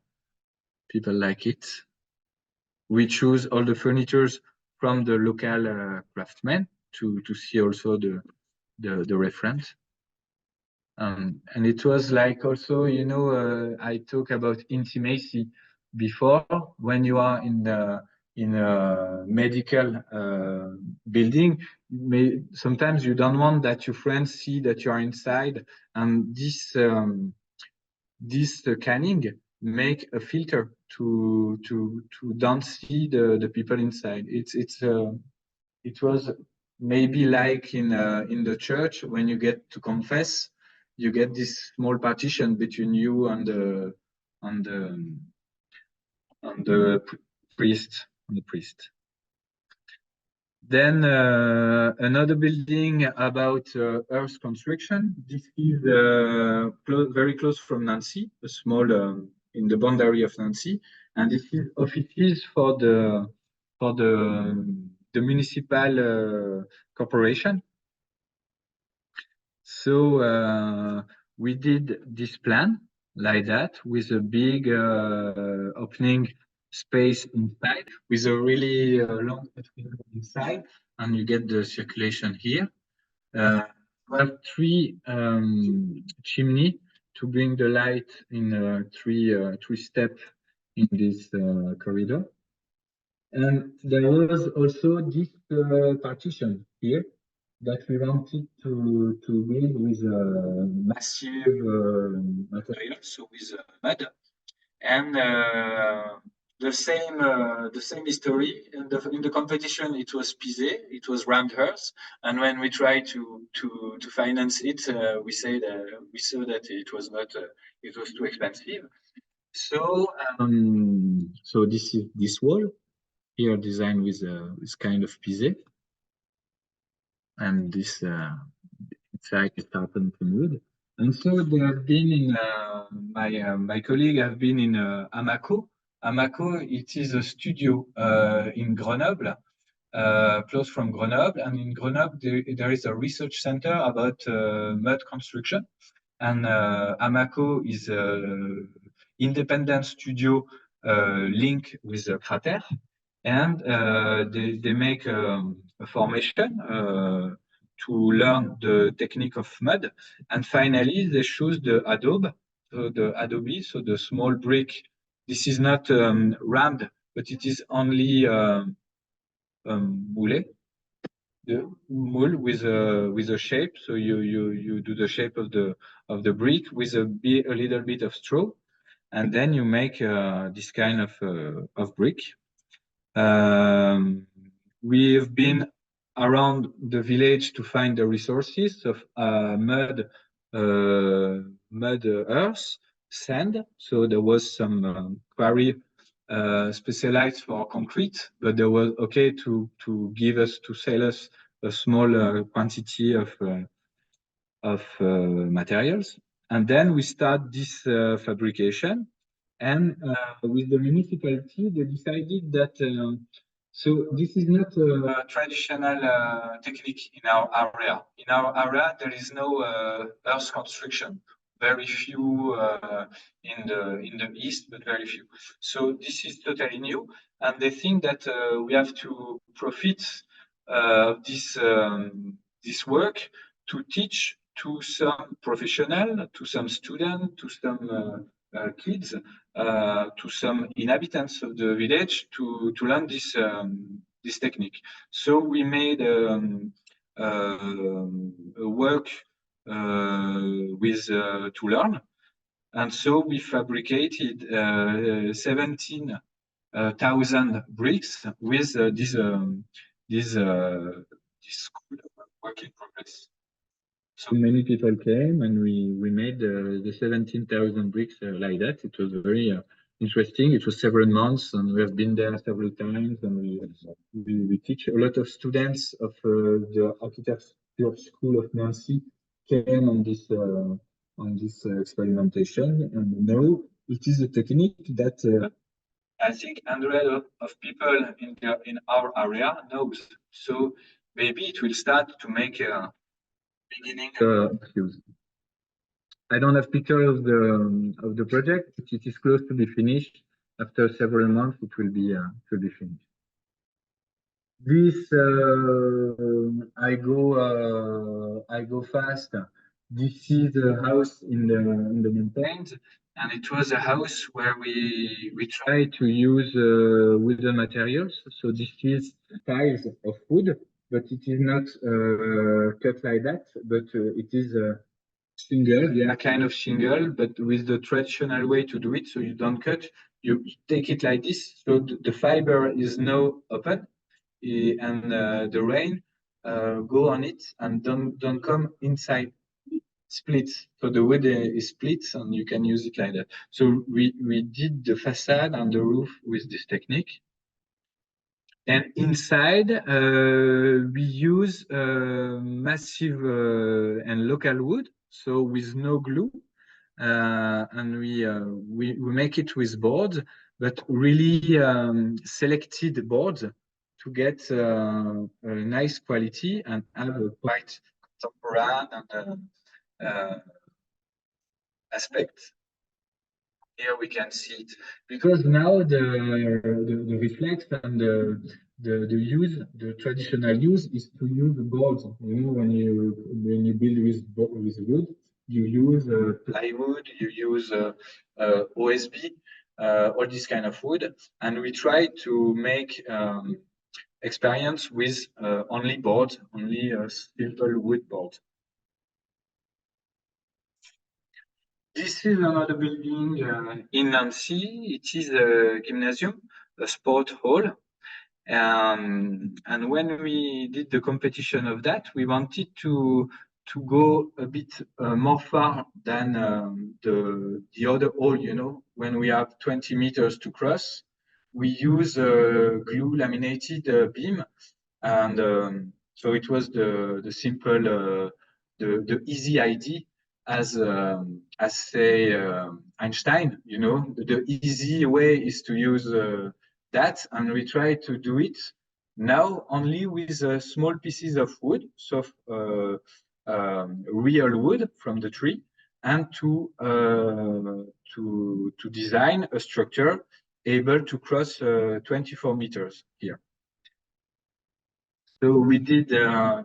people like it. We choose all the furnitures from the local craftsmen to see also the reference. And it was like also, you know, I talk about intimacy before. When you are in a medical building, sometimes you don't want that your friends see that you are inside, and this canning make a filter to don't see the people inside. It was maybe like in the church when you get to confess, you get this small partition between you and the priest. Then another building about earth construction. This is very close from Nancy, a small in the boundary of Nancy, and this is offices for the municipal corporation. So we did this plan like that with a big opening space inside with a really long inside, and you get the circulation here. We have three chimney to bring the light in three steps in this corridor. And there was also this partition here that we wanted to build with massive material, so with mud. And the same history in the competition. It was Pisé, it was round earth, and when we tried to finance it, we saw that it was not it was too expensive. So so this is this wall here designed with kind of Pisé, and this inside is carpet and wood. And so they have been in my colleague have been in Amaco. Amaco, it is a studio in Grenoble, close from Grenoble. And in Grenoble, there is a research center about mud construction. And Amaco is an independent studio linked with Crater. And they make a formation to learn the technique of mud. And finally, they choose the Adobe, so the small brick. This is not rammed, but it is only moulé. the mold with a shape. So you do the shape of the brick with a little bit of straw, and then you make this kind of brick. We've been around the village to find the resources of mud earth, sand. So there was some quarry specialized for concrete, but they were okay to sell us a small quantity of materials. And then we start this fabrication. And with the municipality, they decided that so this is not a traditional technique in our area. In our area, there is no earth construction. Very few in the east, but very few. So this is totally new, and they think that we have to profit this work to teach to some professional, to some student, to some kids, to some inhabitants of the village to learn this technique. So we made a work with to learn, and so we fabricated 17,000 bricks with this school work in progress. So many people came and we made the 17,000 bricks like that. It was very interesting. It was several months and we have been there several times and we teach a lot of students of the architecture school of Nancy came on this experimentation, and now it is a technique that I think hundreds of people in our area knows. So maybe it will start to make a beginning use. I don't have picture of the project, but it is close to be finished. After several months, it will be finished. This I go fast. This is the house in the mountains, and it was a house where we try to use wooden materials. So this is tiles of wood, but it is not cut like that, but it is shingle. They are kind of shingle, but with the traditional way to do it. So you don't cut, you take it like this. So the fiber is now open, and the rain go on it and don't come inside. Splits. So the wood is split, and you can use it like that. So we did the facade and the roof with this technique. And inside, we use massive and local wood, so with no glue, and we make it with boards, but really selected boards to get a nice quality and have a quite contemporary aspect. Here we can see it because now the reflex and the use, the traditional use is to use boards. You know, when you build with wood, you use plywood, you use OSB, all this kind of wood, and we try to make experience with only board, only a simple wood board. This is another building in Nancy. It is a gymnasium, a sport hall. And when we did the competition of that, we wanted to go a bit more far than the other hall, you know, when we have 20 meters to cross, we use glue laminated beam. And so it was the simple, the easy idea as say Einstein, you know, the easy way is to use that, and we try to do it now only with small pieces of wood, so real wood from the tree, and to design a structure able to cross 24 meters here. So we did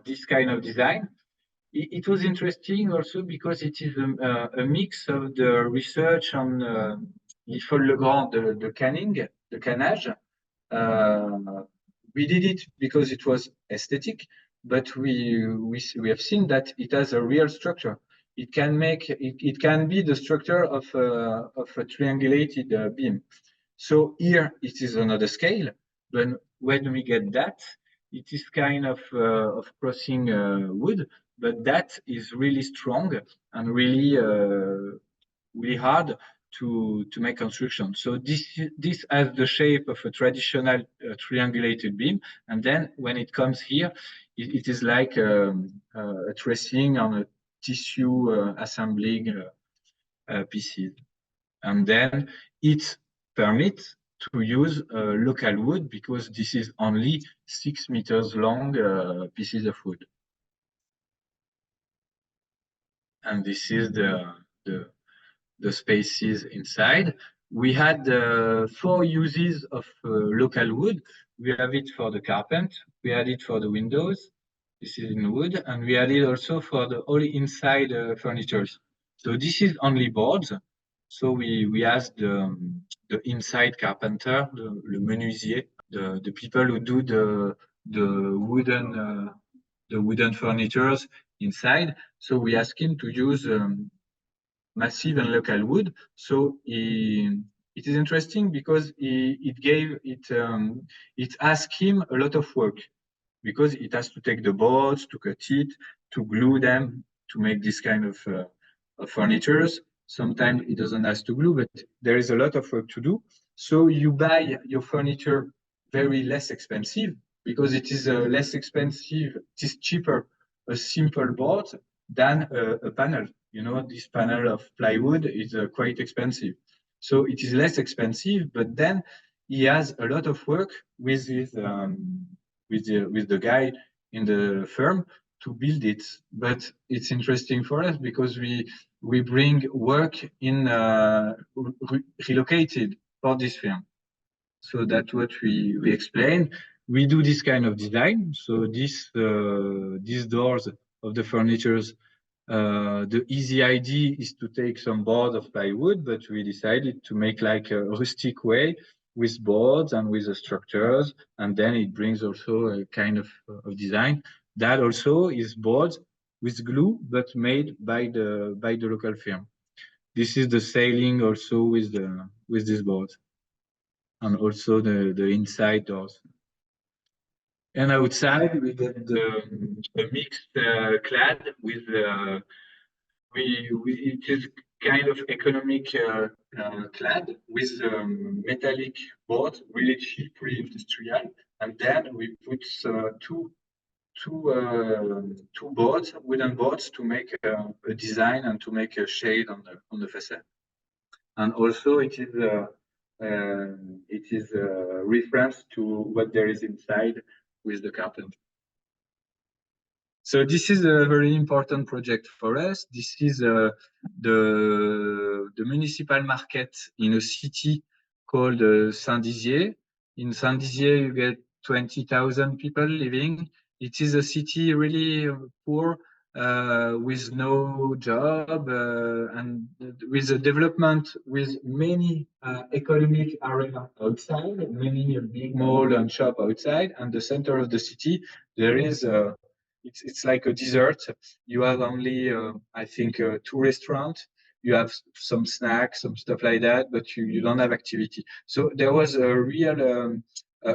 this kind of design. It was interesting also because it is a mix of the research on l'Ifol-le-Grand, the canning, the cannage. We did it because it was aesthetic, but we have seen that it has a real structure. It can make it can be the structure of a triangulated beam. So here it is another scale, but when we get that, it is kind of crossing wood, but that is really strong and really hard to make construction. So this has the shape of a traditional triangulated beam, and then when it comes here, it is like a tracing on a tissue assembling pieces, and then it permits to use local wood because this is only 6 meters long pieces of wood, and this is the the spaces inside. We had 4 uses of local wood. We have it for the carpet, we had it for the windows, this is in wood, and we had it also for the all inside furnitures. So this is only boards. So we asked the inside carpenter, le menuisier, the people who do the wooden furnitures inside. So we asked him to use massive and local wood. So it is interesting because it asked him a lot of work because it has to take the boards, to cut it, to glue them, to make this kind of furnitures. Sometimes it doesn't have to glue, but there is a lot of work to do. So you buy your furniture very less expensive because it is less expensive, it is cheaper, a simple board than a panel. You know, this panel of plywood is quite expensive. So it is less expensive, but then he has a lot of work with his with the guy in the firm to build it. But it's interesting for us because we bring work in relocated for this firm. So that's what we explain. We do this kind of design. So these doors of the furnitures, the easy idea is to take some boards of plywood, but we decided to make like a rustic way with boards and with the structures, and then it brings also a kind of design that also is boards with glue, but made by the local firm. This is the ceiling also with this board, and also the inside doors. And outside we get the mixed clad with it is kind of economic clad with metallic board, really cheap, really industrial, and then we put two boards, wooden boards, to make a design and to make a shade on the facade. And also it is reference to what there is inside with the carpet. So this is a very important project for us. This is the municipal market in a city called Saint-Dizier. In Saint-Dizier, you get 20,000 people living. It is a city really poor, with no job, and with a development with many economic area outside, many big mall and shop outside, and the center of the city, there is it's like a desert. You have only, I think, 2 restaurants. You have some snacks, some stuff like that, but you don't have activity. So there was a real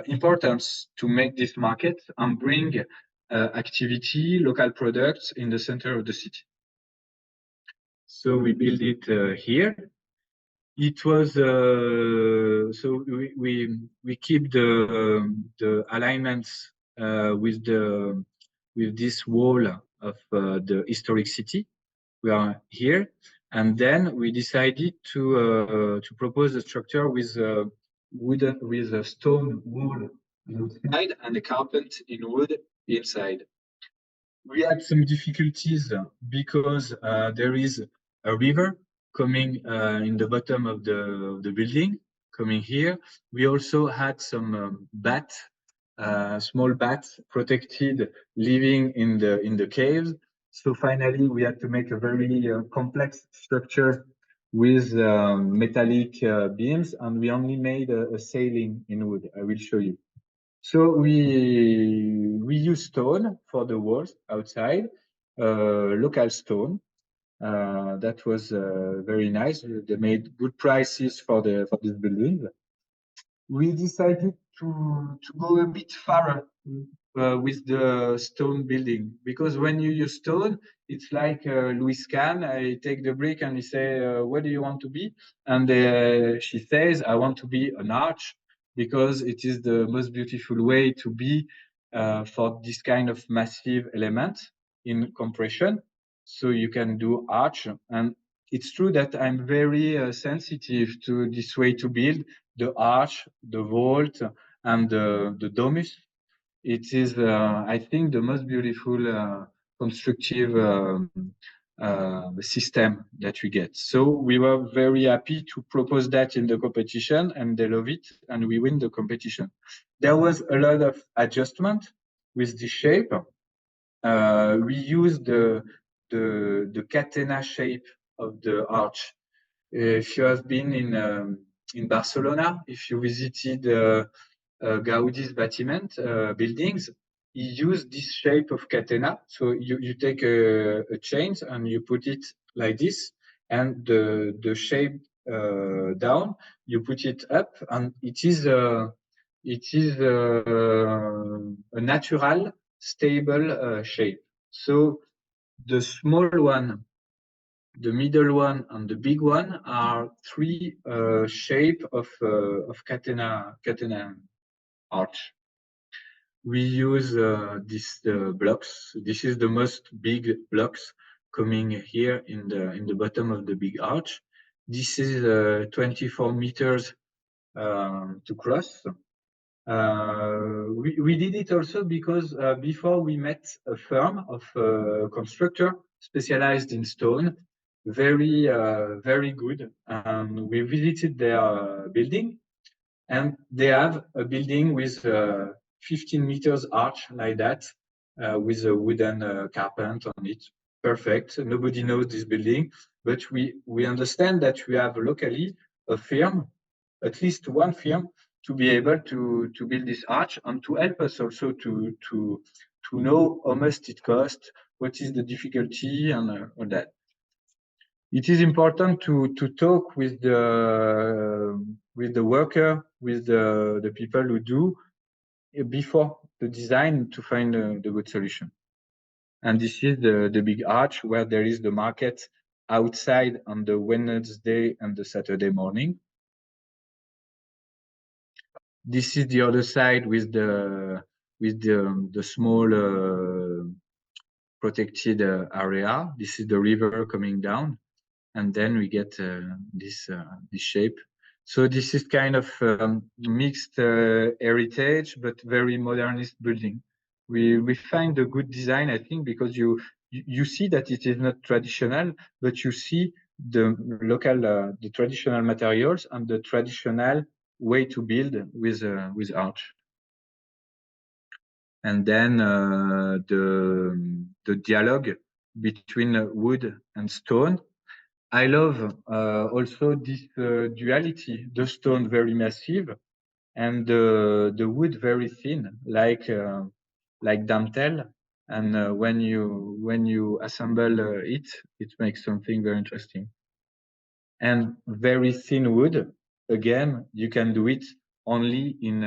importance to make this market and bring activity, local products in the center of the city. So we built it here. It was so we keep the alignments with this wall of the historic city. We are here, and then we decided to propose a structure with wooden with a stone wall outside and a carpet in wood inside. We had some difficulties because there is a river coming in the bottom of the building, coming here. We also had some small bats protected living in the caves. So finally, we had to make a very complex structure with metallic beams, and we only made a ceiling in wood. I will show you. So we use stone for the walls outside, local stone. That was very nice. They made good prices for this building. We decided to go a bit farther with the stone building, because when you use stone, it's like Louis Kahn. I take the brick and he say, "What do you want to be?" And she says, "I want to be an arch," because it is the most beautiful way to be for this kind of massive element in compression. So you can do arch, and it's true that I'm very sensitive to this way to build the arch, the vault, and the domus. It is, I think, the most beautiful constructive system that we get. So we were very happy to propose that in the competition, and they love it, and we win the competition. There was a lot of adjustment with the shape. We used the catena shape of the arch. If you have been in Barcelona, if you visited Gaudi's Batiment buildings, he used this shape of catena. So you take a chain and you put it like this, and the shape down, you put it up, and it is a natural, stable shape. So the small one, the middle one, and the big one are three shape of catena arch. We use these blocks. This is the most big blocks coming here in the bottom of the big arch. This is 24 meters to cross. We did it also because before we met a firm of constructor specialized in stone, very good. We visited their building, and they have a building with 15 meters arch like that, with a wooden carpet on it. Perfect. Nobody knows this building, but we understand that we have locally a firm, at least one firm, to be able to build this arch, and to help us also to know how much it costs, what is the difficulty, and all that. It is important to talk with the worker, with the people who do before the design, to find the good solution. And this is the big arch where there is the market outside on the Wednesday and the Saturday morning. This is the other side with the small protected area. This is the river coming down, and then we get this shape. So this is kind of mixed heritage, but very modernist building. We find a good design, I think, because you see that it is not traditional, but you see the local, the traditional materials and the traditional way to build with arch. And then the dialogue between wood and stone. I love also this duality, the stone very massive and the wood very thin, like dentelle. And when you assemble it, it makes something very interesting. And very thin wood, again, you can do it only in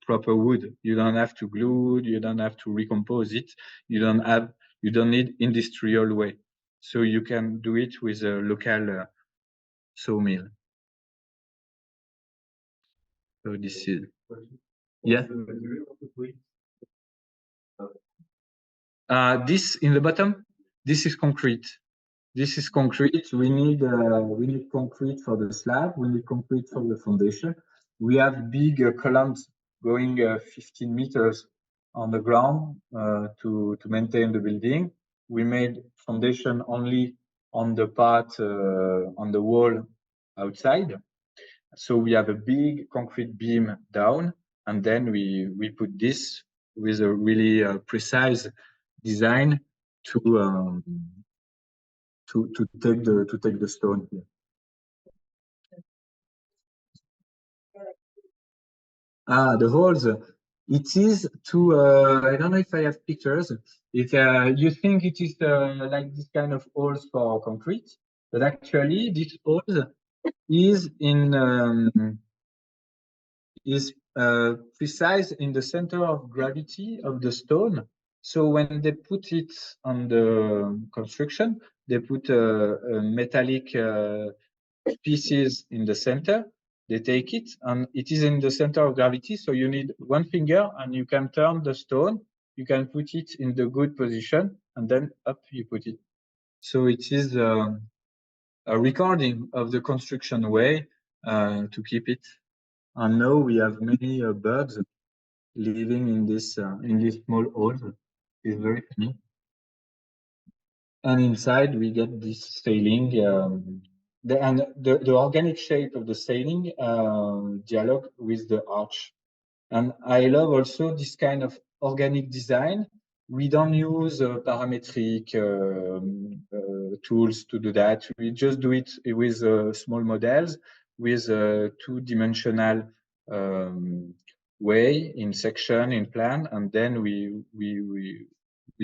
proper wood. You don't have to glue, you don't have to recompose it, you don't need industrial way. So you can do it with a local sawmill. So this is, yeah. This in the bottom, this is concrete. This is concrete. We need concrete for the slab. We need concrete for the foundation. We have big columns going 15 meters on the ground to maintain the building. We made foundation only on the part on the wall outside. So we have a big concrete beam down, and then we put this with a really precise design to take the stone here. The holes. It is to, I don't know if I have pictures. It, you think it is like this kind of holes for concrete, but actually this hole is precise in the center of gravity of the stone. So when they put it on the construction, they put a metallic pieces in the center. They take it and it is in the center of gravity. So you need one finger and you can turn the stone. You can put it in the good position and then up you put it. So it is a recording of the construction way to keep it. And now we have many birds living in this small hole. It's very funny. And inside we get this sailing, the organic shape of the sailing dialogue with the arch. And I love also this kind of organic design. We don't use parametric tools to do that. We just do it with small models, with two-dimensional way in section, in plan, and then we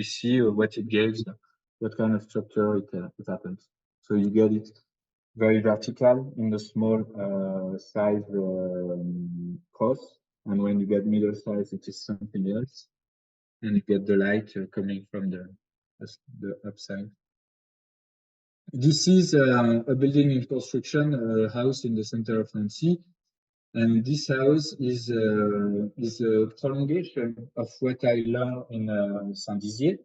see what it gives, what kind of structure it happens. So you get it very vertical in the small size cross, and when you get middle size, it is something else, and you get the light coming from the upside. This is a building in construction, a house in the center of Nancy, and this house is a prolongation of what I learned in Saint-Dizier.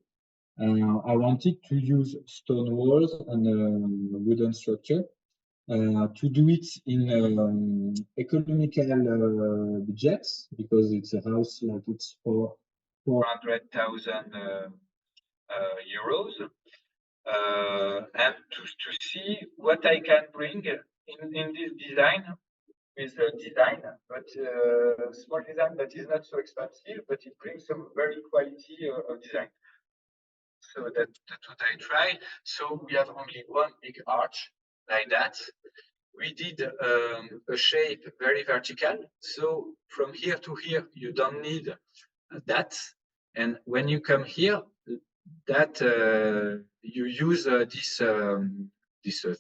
I wanted to use stone walls and wooden structure to do it in economical budgets, because it's a house like it's for 400,000 euros, and to see what I can bring in this design, with design, but small design that is not so expensive, but it brings some very quality of design. So that's what I try. So we have only one big arch like that. We did a shape very vertical. So from here to here, you don't need that. And when you come here, that you use this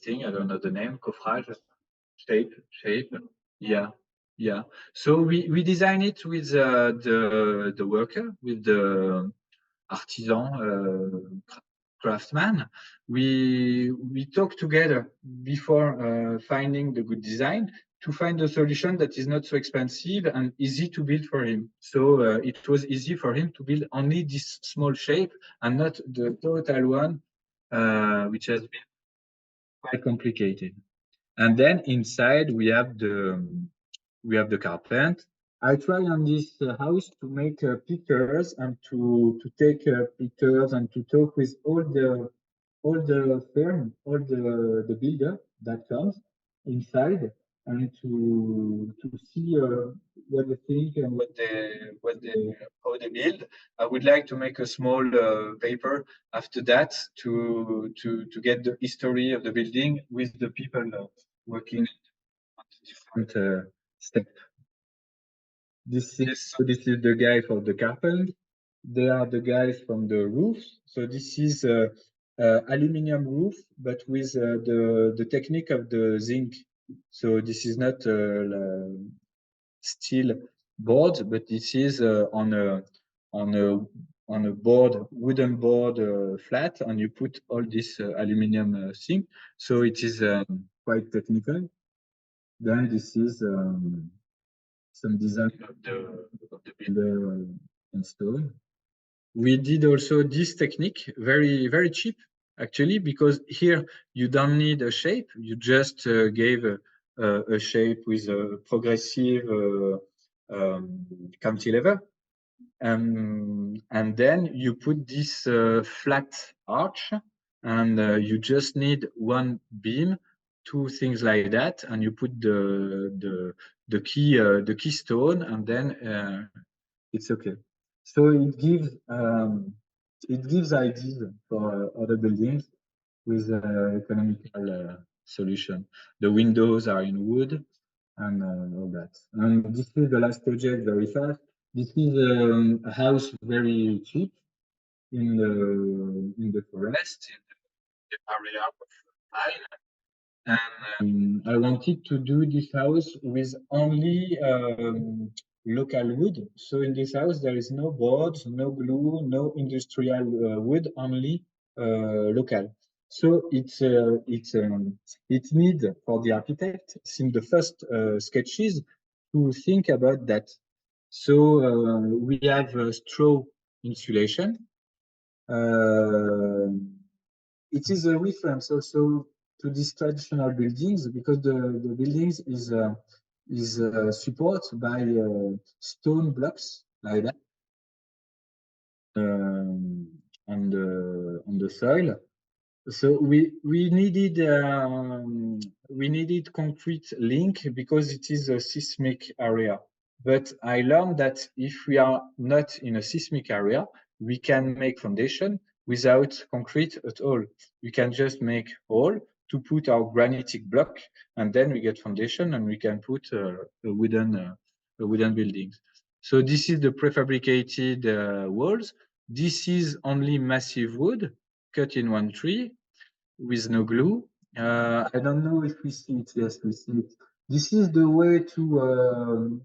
thing, I don't know the name, coffrage, shape. Yeah, yeah. So we design it with the worker, with the artisan craftsman. We talk together before finding the good design to find a solution that is not so expensive and easy to build for him. So it was easy for him to build only this small shape and not the total one, which has been quite complicated. And then inside we have the carpet. I try on this house to make pictures and to take pictures and to talk with all the firm, all the builder that comes inside, and to see what they think and what they how they build. I would like to make a small paper after that to get the history of the building with the people working on the different steps. This is the guy for the carpet. They are the guys from the roof. So this is aluminum roof, but with the technique of the zinc. So this is not steel board, but this is on a board, wooden board, flat, and you put all this aluminum thing. So it is quite technical. Then this is some design of the builder in stone. We did also this technique, very cheap actually, because here you don't need a shape. You just gave a shape with a progressive cantilever, and then you put this flat arch, and you just need one beam, two things like that, and you put the keystone, and then it's okay. So it gives ideas for other buildings with economical solution. The windows are in wood and all that. And this is the last project very fast. This is a house very cheap in the forest, in the area of mine. And I wanted to do this house with only local wood. So in this house, there is no boards, no glue, no industrial wood, only local. So it's need for the architect, since the first sketches, to think about that. So we have straw insulation. It is a reference also to these traditional buildings, because the buildings is supported by stone blocks like that on the soil. So we needed concrete link because it is a seismic area. But I learned that if we are not in a seismic area, we can make foundation without concrete at all. We can just make hole to put our granitic block, and then we get foundation, and we can put a wooden building. So this is the prefabricated walls. This is only massive wood cut in one tree with no glue. I don't know if we see it. Yes, we see it. This is the way to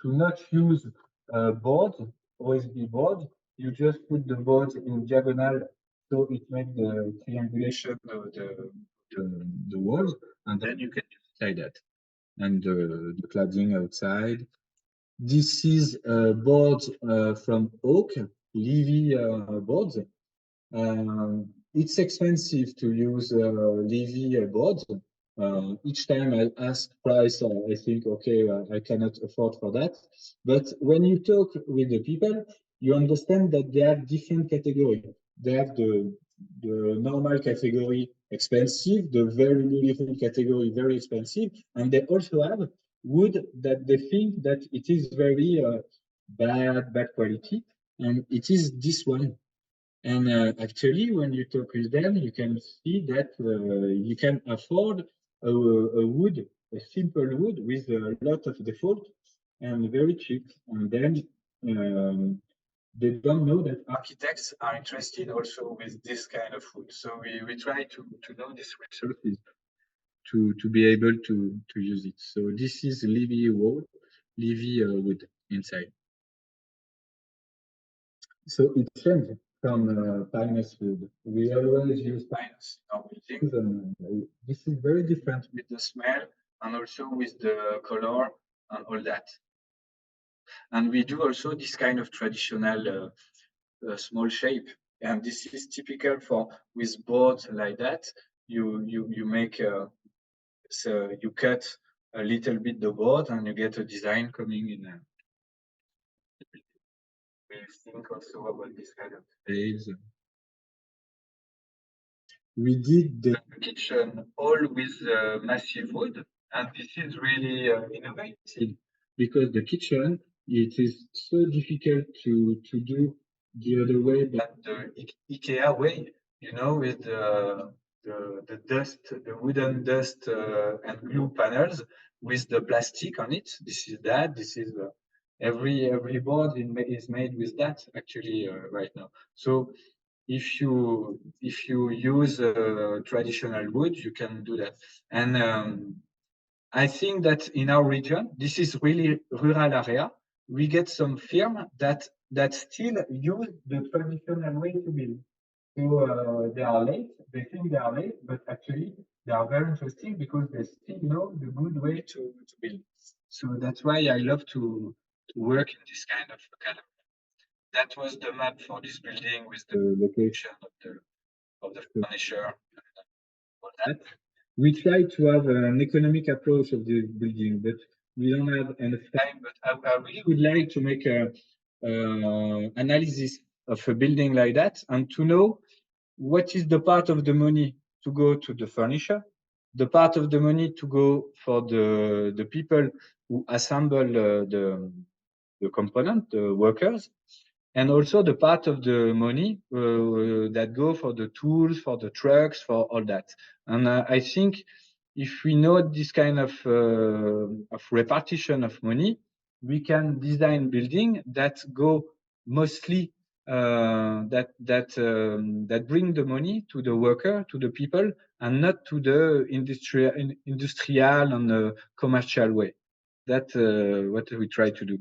not use board, OSB board. You just put the board in diagonal, so it makes the triangulation of the walls, and then you can use it like that. And the cladding outside. This is board from oak, Levy boards. It's expensive to use Levy boards. Each time I ask price, I think, okay, I cannot afford for that. But when you talk with the people, you understand that they have different categories. They have the normal category expensive, the very beautiful category very expensive, and they also have wood that they think that it is very bad quality, and it is this one. And actually, when you talk with them, you can see that you can afford a wood, a simple wood with a lot of default and very cheap. And then they don't know that architects are interested also with this kind of wood. So we try to know these resources to be able to use it. So this is Levy wall, Levy wood inside. So it changed from pinus wood. We always use pinus in our buildings, and this is very different with the smell and also with the color and all that. And we do also this kind of traditional small shape, and this is typical for with boards like that. You make so you cut a little bit the board, and you get a design coming in. We think also about this kind of phase. We did the kitchen all with massive wood, and this is really innovative, because the kitchen, it is so difficult to do the other way than the IKEA way, you know, with the dust, the wooden dust and glue panels with the plastic on it. This is that. This is every board is made with that actually right now. So if you use traditional wood, you can do that. And I think that in our region, this is really rural area. We get some firm that still use the traditional way to build. So they are late. They think they are late, but actually they are very interesting because they still know the good way to build. So that's why I love to work in this kind of gallery. That was the map for this building with the location of the furniture and all that. We try to have an economic approach of the building, but we don't have enough time. But I really would like to make a analysis of a building like that, and to know what is the part of the money to go to the furniture, the part of the money to go for the people who assemble the component, the workers, and also the part of the money that go for the tools, for the trucks, for all that. And I think if we know this kind of repartition of money, we can design building that go mostly that bring the money to the worker, to the people, and not to the industrial and commercial way. That's what we try to do.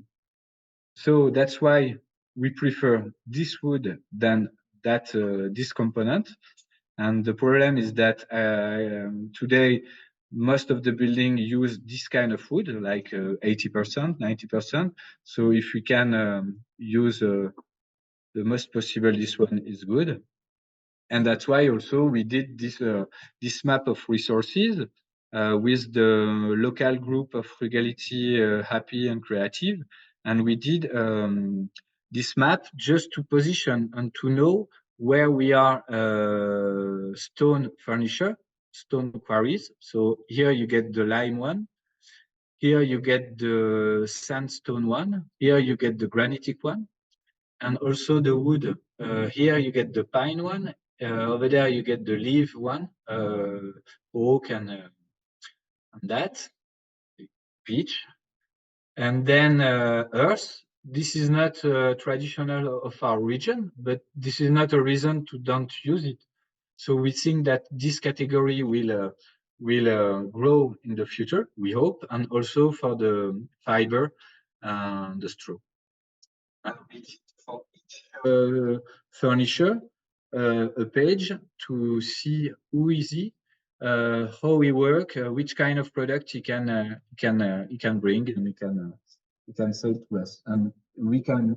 So that's why we prefer this wood than this component. And the problem is that today, most of the building use this kind of wood, like 80%, 90%. So if we can use the most possible, this one is good. And that's why also we did this map of resources with the local group of Frugality, Happy and Creative. And we did this map just to position and to know where we are stone furniture, stone quarries. So here you get the lime one. Here you get the sandstone one. Here you get the granitic one. And also the wood. Here you get the pine one. Over there you get the leaf one, oak and that, peach. And then earth. This is not traditional of our region, but this is not a reason to don't use it. So we think that this category will grow in the future, we hope, and also for the fiber and the straw. And for each furniture, a page to see who is he, how he work, which kind of product he can bring, and he can sell to us. And we can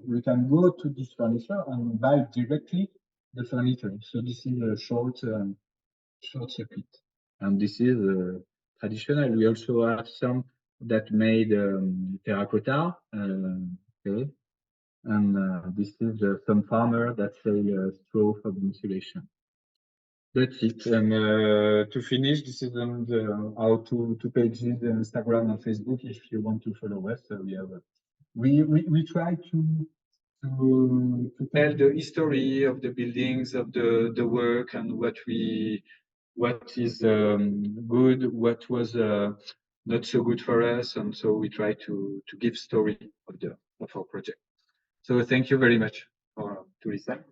go to this furniture and buy directly the furniture. So this is a short circuit, and this is traditional. We also have some that made terracotta. Okay. And this is some farmer that sell straw for the insulation. That's it. And to finish, this is our two pages, Instagram and Facebook. If you want to follow us, we have. We try to tell the history of the buildings, of the work, and what is good, what was not so good for us, and so we try to give story of our project. So thank you very much for to listen.